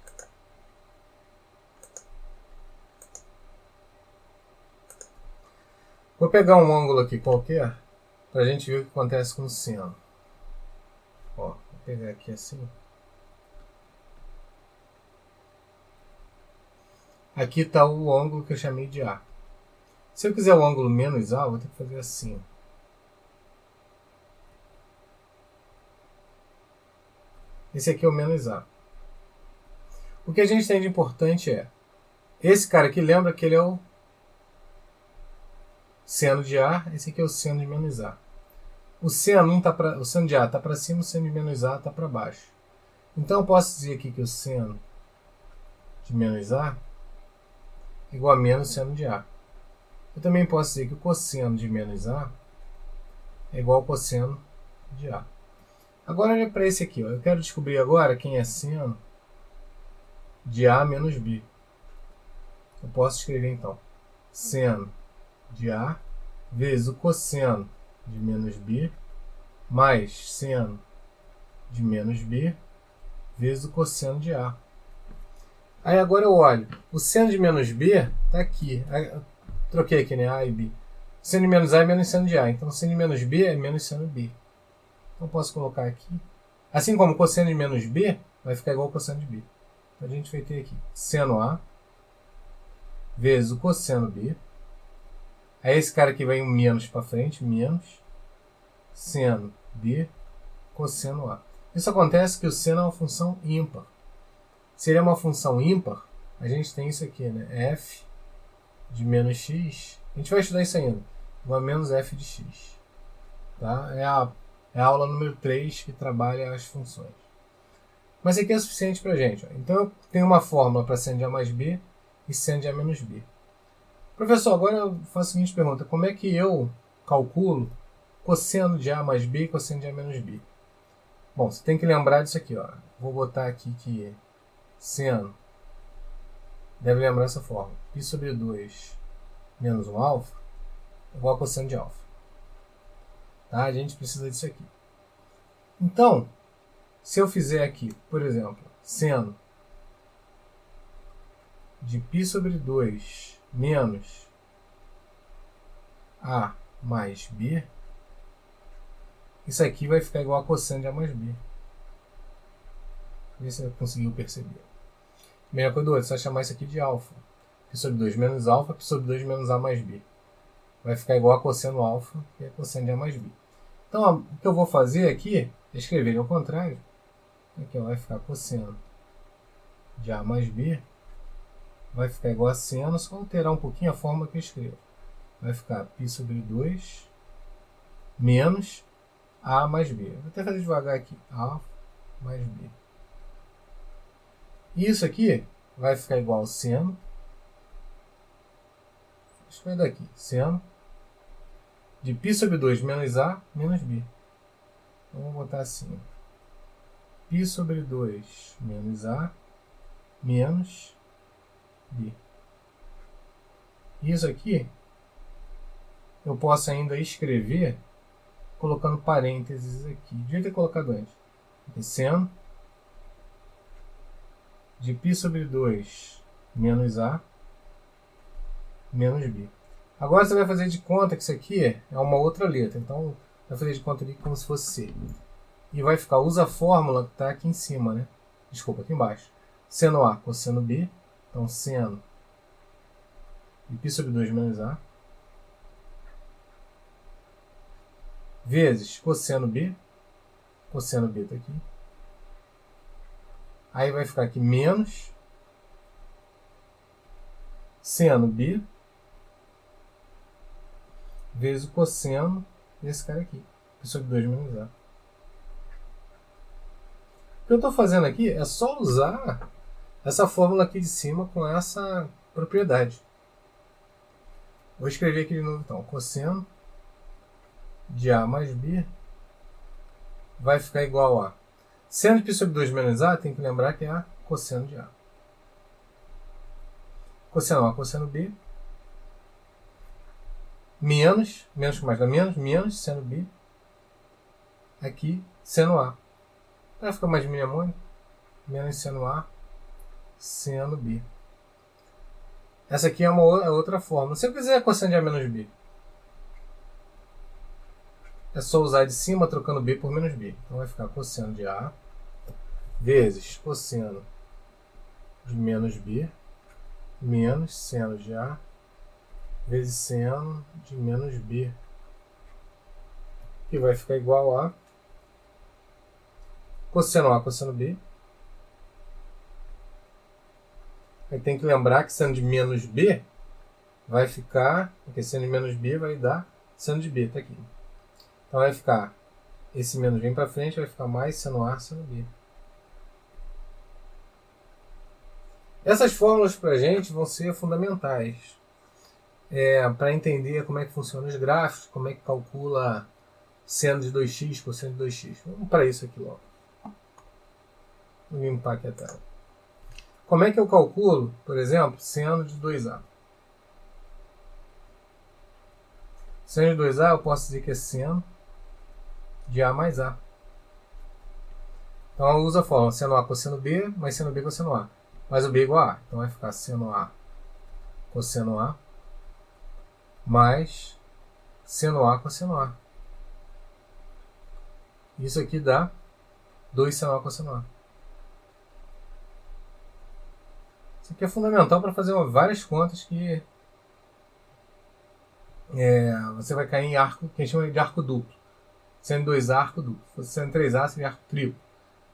Vou pegar um ângulo aqui qualquer para a gente ver o que acontece com o seno. Ó, vou pegar aqui assim. Aqui está o ângulo que eu chamei de A. Se eu quiser o ângulo menos A, eu vou ter que fazer assim. Esse aqui é o menos A. O que a gente tem de importante é, esse cara aqui lembra que ele é o seno de A, esse aqui é o seno de menos A. O seno de A está para cima, o seno de menos A está para baixo. Então eu posso dizer aqui que o seno de menos A é igual a menos seno de A. Eu também posso dizer que o cosseno de menos A é igual ao cosseno de A. Agora olha para esse aqui. Ó. Eu quero descobrir agora quem é seno de A menos B. Eu posso escrever então seno de A vezes o cosseno de menos B mais seno de menos B vezes o cosseno de A. Aí agora eu olho. O seno de menos B está aqui. Eu troquei aqui, né? A e B. O seno de menos A é menos seno de A. Então o seno de menos B é menos seno de B. Então eu posso colocar aqui. Assim como o cosseno de menos B vai ficar igual ao cosseno de B. Então a gente vai ter aqui seno A vezes o cosseno B. Aí esse cara aqui vai um menos para frente, menos seno B cosseno A. Isso acontece que o seno é uma função ímpar. Se ele é uma função ímpar, a gente tem isso aqui, né? F de menos x. A gente vai estudar isso ainda. Igual a menos f de x. Tá? É a aula número 3 que trabalha as funções. Mas isso aqui é suficiente para a gente. Ó. Então eu tenho uma fórmula para seno de A mais B e seno de A menos B. Professor, agora eu faço a seguinte pergunta. Como é que eu calculo cosseno de A mais B e cosseno de A menos B? Bom, você tem que lembrar disso aqui. Ó. Vou botar aqui que seno, deve lembrar essa fórmula. Π sobre 2 menos 1 alfa é igual a cosseno de alfa. Tá? A gente precisa disso aqui. Então, se eu fizer aqui, por exemplo, seno de π sobre 2 menos A mais B, isso aqui vai ficar igual a cosseno de A mais B. Ver se você conseguiu perceber. Mesma coisa do outro, você vai chamar isso aqui de alfa. π sobre 2 menos alfa, π sobre 2 menos A mais B. Vai ficar igual a cosseno alfa, que é cosseno de A mais B. Então, o que eu vou fazer aqui é escrever ele ao contrário. Aqui vai ficar cosseno de A mais B. Vai ficar igual a seno, só alterar um pouquinho a forma que eu escrevo. Vai ficar π sobre 2 menos A mais B. Vou até fazer devagar aqui. A mais B. Isso aqui vai ficar igual ao seno. Acho que vai daqui. Seno de π sobre 2 menos A menos B. Então, vou botar assim. π sobre 2 menos A menos B. Isso aqui eu posso ainda escrever colocando parênteses aqui. Devia ter colocado antes. Seno de π sobre 2 menos A menos B. Agora você vai fazer de conta que isso aqui é uma outra letra. Então, vai fazer de conta ali como se fosse C. E vai ficar, usa a fórmula que está aqui em cima, né? Desculpa, aqui embaixo. Seno A, cosseno B. Então, seno de π sobre 2 menos A vezes cosseno B. Cosseno B está aqui. Aí vai ficar aqui menos seno B vezes o cosseno desse cara aqui. π sobre 2 menos A. O que eu estou fazendo aqui é só usar essa fórmula aqui de cima com essa propriedade. Vou escrever aqui de novo então. Cosseno de A mais B vai ficar igual a seno de π sobre 2 menos A, tem que lembrar que é a cosseno de A. Cosseno A, cosseno B, menos que mais dá menos seno B, aqui, seno A. Para ficar mais mnemônico, menos seno A, seno B. Essa aqui é uma outra fórmula. Se eu quiser cosseno de A menos B, é só usar de cima trocando B por menos B. Então vai ficar cosseno de A vezes cosseno de menos B menos seno de A vezes seno de menos B. Que vai ficar igual a cosseno A, cosseno B. Aí tem que lembrar que seno de menos B vai ficar, porque seno de menos B vai dar seno de B, está aqui. Então vai ficar, esse menos vem para frente, vai ficar mais seno A, seno B. Essas fórmulas para a gente vão ser fundamentais para entender como é que funcionam os gráficos, como é que calcula seno de 2x, cosseno de 2x. Vamos para isso aqui logo. Vou limpar aqui a tela. Como é que eu calculo, por exemplo, seno de 2A? Seno de 2A eu posso dizer que é seno de A mais A. Então eu uso a fórmula seno A cosseno B, mais seno B cosseno A. Mais o B igual a A. Então vai ficar seno A cosseno A mais seno A cosseno A. Isso aqui dá 2 seno A cosseno A. Isso aqui é fundamental para fazer várias contas que você vai cair em arco, que a gente chama de arco duplo. Seno de 2A, arco duplo. Se fosse seno de 3A, seria arco triplo.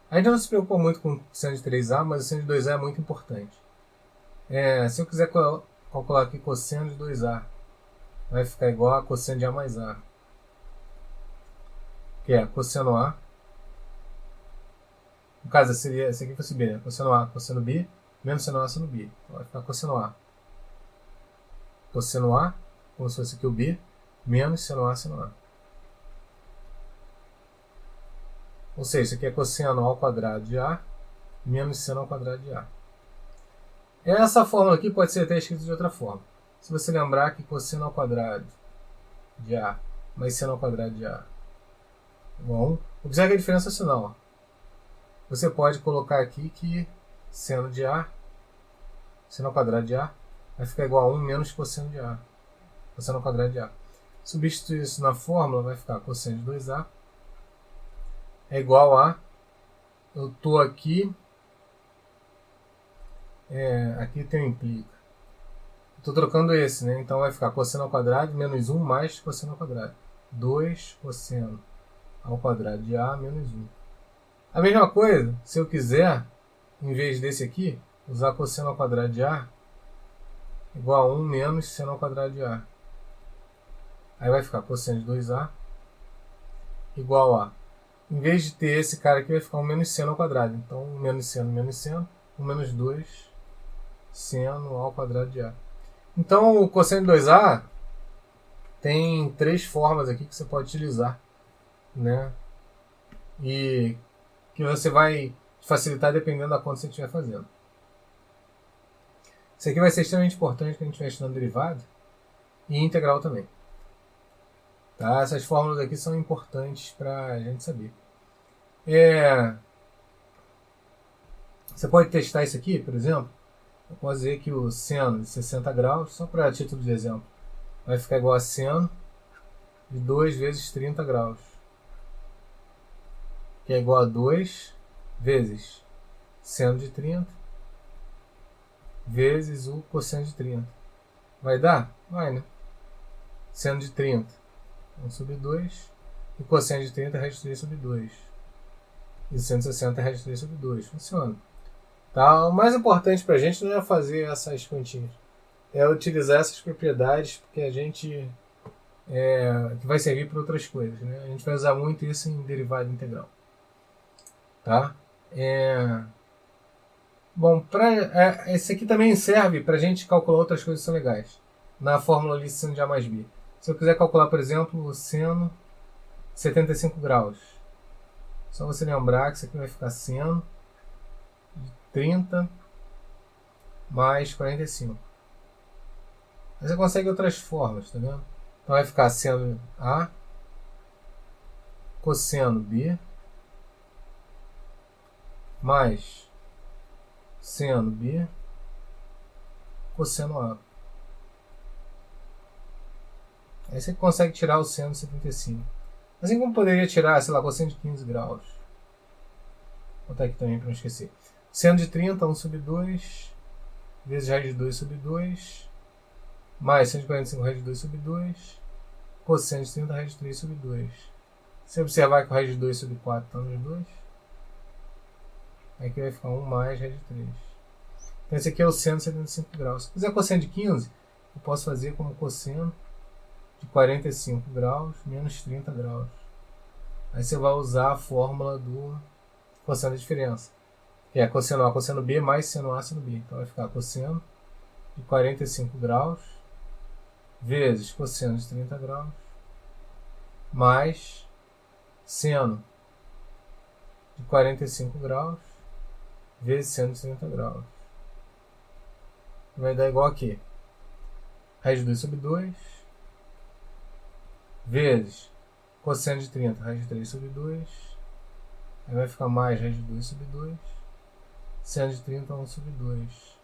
A gente não se preocupa muito com o seno de 3A, mas o seno de 2A é muito importante. Se eu quiser calcular aqui cosseno de 2A, vai ficar igual a cosseno de A mais A. Que é cosseno A. No caso, seria, esse aqui fosse B, né? Cosseno A, cosseno B, menos seno A, seno B. Então vai ficar cosseno A. Cosseno A, como se fosse aqui o B, menos seno A, seno A. Ou seja, isso aqui é cosseno ao quadrado de A, menos seno ao quadrado de A. Essa fórmula aqui pode ser até escrita de outra forma. Se você lembrar que cosseno ao quadrado de A mais seno ao quadrado de A igual a 1, observe a diferença sinal. Ó. Você pode colocar aqui que seno de A, seno ao quadrado de A, vai ficar igual a 1 menos cosseno de A. Cosseno ao quadrado de A. Substituir isso na fórmula, vai ficar cosseno de 2A é igual a, eu estou aqui, aqui tem um implica. Estou trocando esse, né? Então vai ficar cosseno ao quadrado menos 1 mais cosseno ao quadrado. 2 cosseno ao quadrado de A menos 1. A mesma coisa, se eu quiser, em vez desse aqui, usar cosseno ao quadrado de A igual a 1 menos seno ao quadrado de A. Aí vai ficar cosseno de 2A igual a... Em vez de ter esse cara aqui, vai ficar um menos seno ao quadrado. Então, um menos seno, um menos 2 seno ao quadrado de A. Então, o cosseno de 2A tem 3 formas aqui que você pode utilizar, né? E que você vai facilitar dependendo da conta que você estiver fazendo. Isso aqui vai ser extremamente importante quando a gente estiver estudando derivada e integral também. Tá? Essas fórmulas aqui são importantes para a gente saber. Você pode testar isso aqui, por exemplo. Eu posso dizer que o seno de 60 graus, só para título de exemplo, vai ficar igual a seno de 2 vezes 30 graus. Que é igual a 2 vezes seno de 30 vezes o cosseno de 30. Vai dar? Vai, né? Seno de 30, 1 sobre 2. E cosseno de 30 é raiz de 3 sobre 2. E 160 é raiz de 3 sobre 2. Funciona. Tá? O mais importante para a gente não é fazer essas continhas. É utilizar essas propriedades porque a gente... que vai servir para outras coisas. Né? A gente vai usar muito isso em derivada integral. Tá? Bom, esse aqui também serve para a gente calcular outras coisas que são legais. Na fórmula ali seno de A mais B. Se eu quiser calcular, por exemplo, o seno de 75 graus. Só você lembrar que isso aqui vai ficar seno de 30 mais 45. Aí você consegue outras formas, tá vendo? Então vai ficar seno A cosseno B mais seno B cosseno A. Aí você consegue tirar o seno de 75. Assim como poderia tirar, sei lá, cosseno de 15 graus. Vou botar aqui também para não esquecer. Seno de 30, 1 sobre 2, vezes raiz de 2 sobre 2, mais seno de 45, raiz de 2 sobre 2, cosseno de 30, raiz de 3 sobre 2. Se observar que o raiz de 2 sobre 4 está nos 2, aqui vai ficar 1 mais raiz de 3. Então esse aqui é o seno de 75 graus. Se quiser cosseno de 15, eu posso fazer como cosseno de 45 graus menos 30 graus. Aí você vai usar a fórmula do cosseno de diferença. Que é cosseno A, cosseno B mais seno A, seno B. Então vai ficar cosseno de 45 graus vezes cosseno de 30 graus mais seno de 45 graus vezes seno de 30 graus. Vai dar igual a quê? Raiz de 2 sobre 2 vezes cosseno de 30, raiz de 3 sobre 2. Aí vai ficar mais raiz de 2 sobre 2. Seno de 30, 1 sobre 2.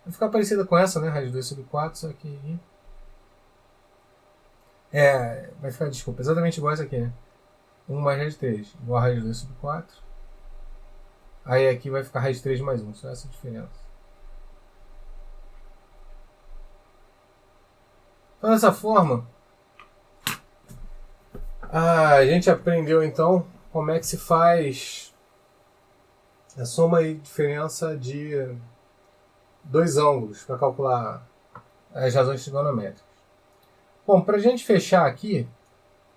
Vai ficar parecida com essa, né? Raiz de 2 sobre 4, só que... vai ficar, desculpa, exatamente igual essa aqui, né? 1 mais raiz de 3, igual a raiz de 2 sobre 4. Aí aqui vai ficar raiz de 3 mais 1, só essa a diferença. Então, dessa forma, a gente aprendeu, então, como é que se faz a soma e diferença de dois ângulos para calcular as razões trigonométricas. Bom, para a gente fechar aqui,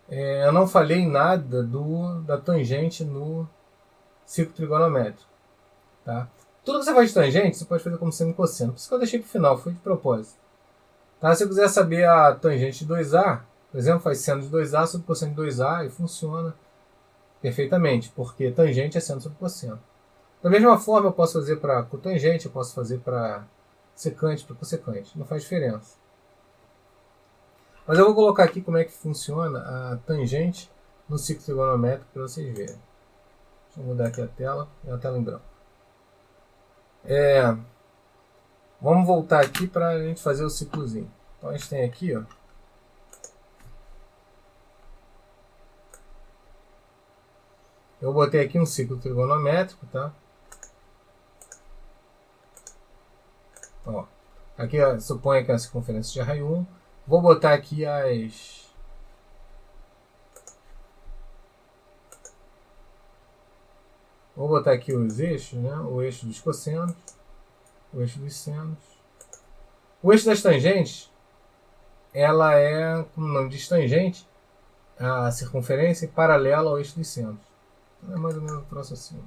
eu não falei nada da tangente no círculo trigonométrico. Tá? Tudo que você faz de tangente, você pode fazer como seno e cosseno. Por isso que eu deixei para o final, foi de propósito. Tá? Se eu quiser saber a tangente de 2A, por exemplo, faz seno de 2A sobre cosseno de 2A e funciona perfeitamente, porque tangente é seno sobre cosseno. Da mesma forma, eu posso fazer para cotangente, eu posso fazer para secante, para cossecante. Não faz diferença. Mas eu vou colocar aqui como é que funciona a tangente no ciclo trigonométrico para vocês verem. Deixa eu mudar aqui a tela, é uma tela em branco. Vamos voltar aqui para a gente fazer o ciclozinho. Então a gente tem aqui, ó. Eu botei aqui um ciclo trigonométrico, tá? Ó, aqui ó, suponha que é a circunferência de raio 1. Vou botar aqui Vou botar aqui os eixos, né? O eixo dos cossenos, o eixo dos senos. O eixo das tangentes, ela é, como o nome diz tangente, a circunferência paralela ao eixo dos centros. Então é mais ou menos um troço assim.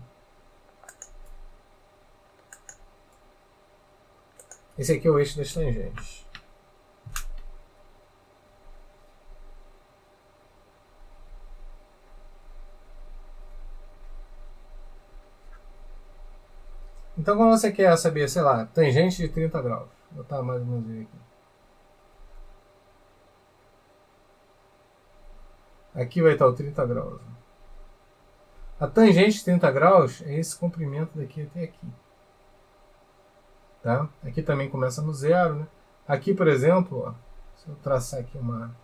Esse aqui é o eixo das tangentes. Então, quando você quer saber, sei lá, tangente de 30 graus, vou botar mais ou menos aqui. Aqui vai estar o 30 graus. A tangente de 30 graus é esse comprimento daqui até aqui. Tá? Aqui também começa no zero, né? Aqui, por exemplo, ó, se eu traçar aqui uma...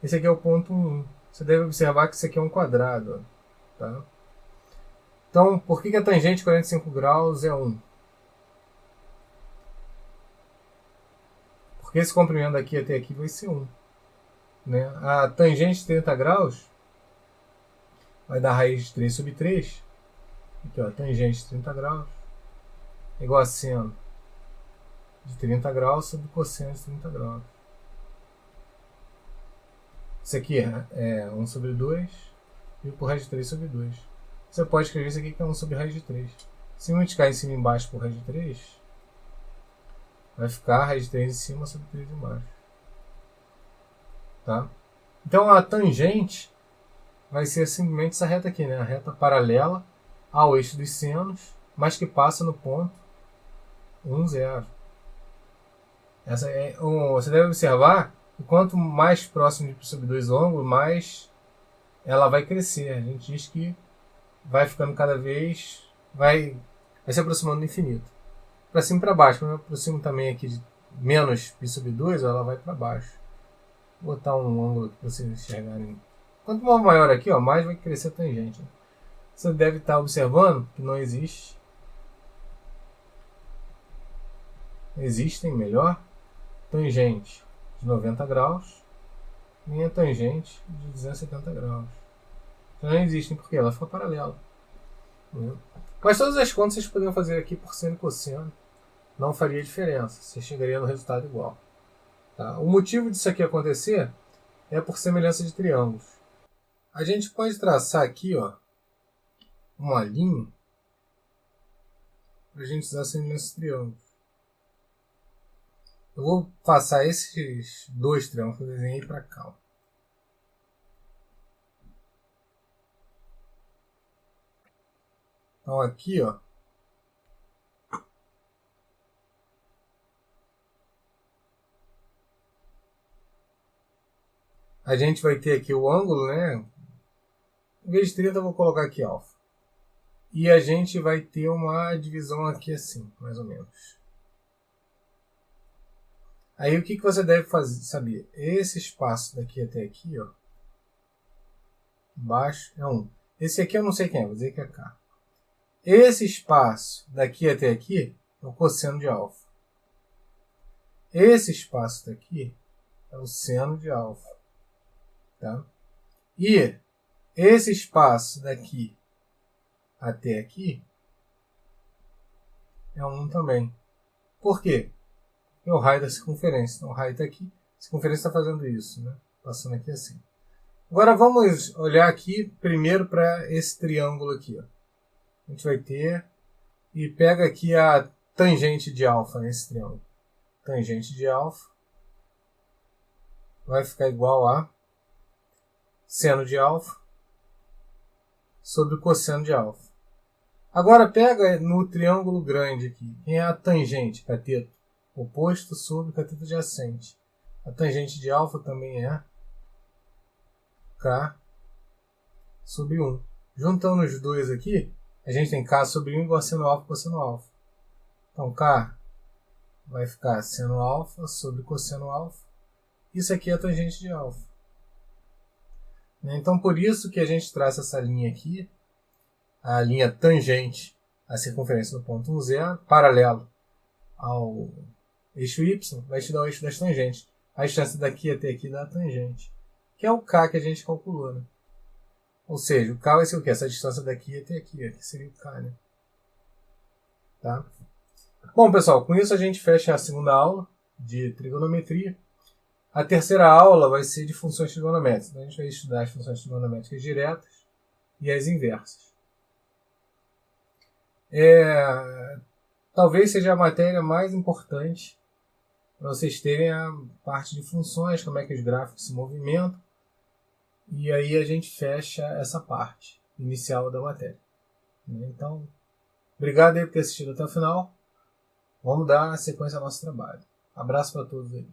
Esse aqui é o ponto 1. Você deve observar que isso aqui é um quadrado. Ó, tá? Então, por que a tangente de 45 graus é 1? Porque esse comprimento daqui até aqui vai ser 1. Né? A tangente de 30 graus vai dar raiz de 3 sobre 3. Aqui, ó, tangente de 30 graus é igual a seno de 30 graus sobre cosseno de 30 graus. Isso aqui é 1 sobre 2 e por raiz de 3 sobre 2. Você pode escrever isso aqui que é 1 sobre raiz de 3. Se multiplicar em cima e embaixo por raiz de 3, vai ficar raiz de 3 em cima sobre 3 embaixo. Tá? Então a tangente vai ser simplesmente essa reta aqui, né? A reta paralela ao eixo dos senos, mas que passa no ponto 1, 0. Você deve observar que quanto mais próximo de π sobre 2 o ângulo, mais ela vai crescer. A gente diz que vai ficando cada vez... vai se aproximando do infinito. Para cima e para baixo. Quando eu aproximo também aqui de menos π sobre 2, ela vai para baixo. Vou botar um ângulo aqui para vocês enxergarem. Quanto maior aqui, ó, mais vai crescer a tangente. Você deve estar observando que não existe. Existem, melhor, tangente de 90 graus e a tangente de 270 graus. Então não existem porque ela fica paralela. Mas todas as contas vocês poderiam fazer aqui por seno e cosseno. Não faria diferença. Você chegaria no resultado igual. Tá? O motivo disso aqui acontecer é por semelhança de triângulos. A gente pode traçar aqui, ó, uma linha para a gente usar semelhança de triângulos. Eu vou passar esses dois triângulos que eu desenhei para cá. Ó. Então aqui, ó, a gente vai ter aqui o ângulo, né? Em vez de 30 eu vou colocar aqui alfa. E a gente vai ter uma divisão aqui assim, mais ou menos. Aí o que você deve saber? Esse espaço daqui até aqui, ó, embaixo é 1. Esse aqui eu não sei quem é, vou dizer que é K. Esse espaço daqui até aqui é o cosseno de alfa. Esse espaço daqui é o seno de alfa. Tá? E esse espaço daqui até aqui é 1 também. Por quê? É o raio da circunferência. Então o raio está aqui, a circunferência está fazendo isso, né? Passando aqui assim. Agora vamos olhar aqui primeiro para esse triângulo aqui. Ó. A gente vai ter, e pega aqui a tangente de alfa nesse triângulo. Tangente de alfa vai ficar igual a seno de alfa sobre o cosseno de alfa. Agora pega no triângulo grande aqui, quem é a tangente, cateto oposto sobre cateto adjacente. A tangente de alfa também é K sobre 1. Juntando os dois aqui, a gente tem K sobre 1 igual a seno alfa cosseno alfa. Então K vai ficar seno alfa sobre cosseno alfa. Isso aqui é a tangente de alfa. Então por isso que a gente traça essa linha aqui, a linha tangente à circunferência do ponto 1, 0, paralelo ao eixo Y, vai te dar o eixo das tangentes. A distância daqui até aqui dá a tangente, que é o K que a gente calculou. Né? Ou seja, o K vai ser o quê? Essa distância daqui até aqui, que seria o K. Né? Tá? Bom, pessoal, com isso a gente fecha a segunda aula de trigonometria. A terceira aula vai ser de funções trigonométricas. Então a gente vai estudar as funções trigonométricas diretas e as inversas. Talvez seja a matéria mais importante para vocês terem a parte de funções, como é que os gráficos se movimentam. E aí a gente fecha essa parte inicial da matéria. Então, obrigado aí por ter assistido até o final. Vamos dar sequência ao nosso trabalho. Abraço para todos aí.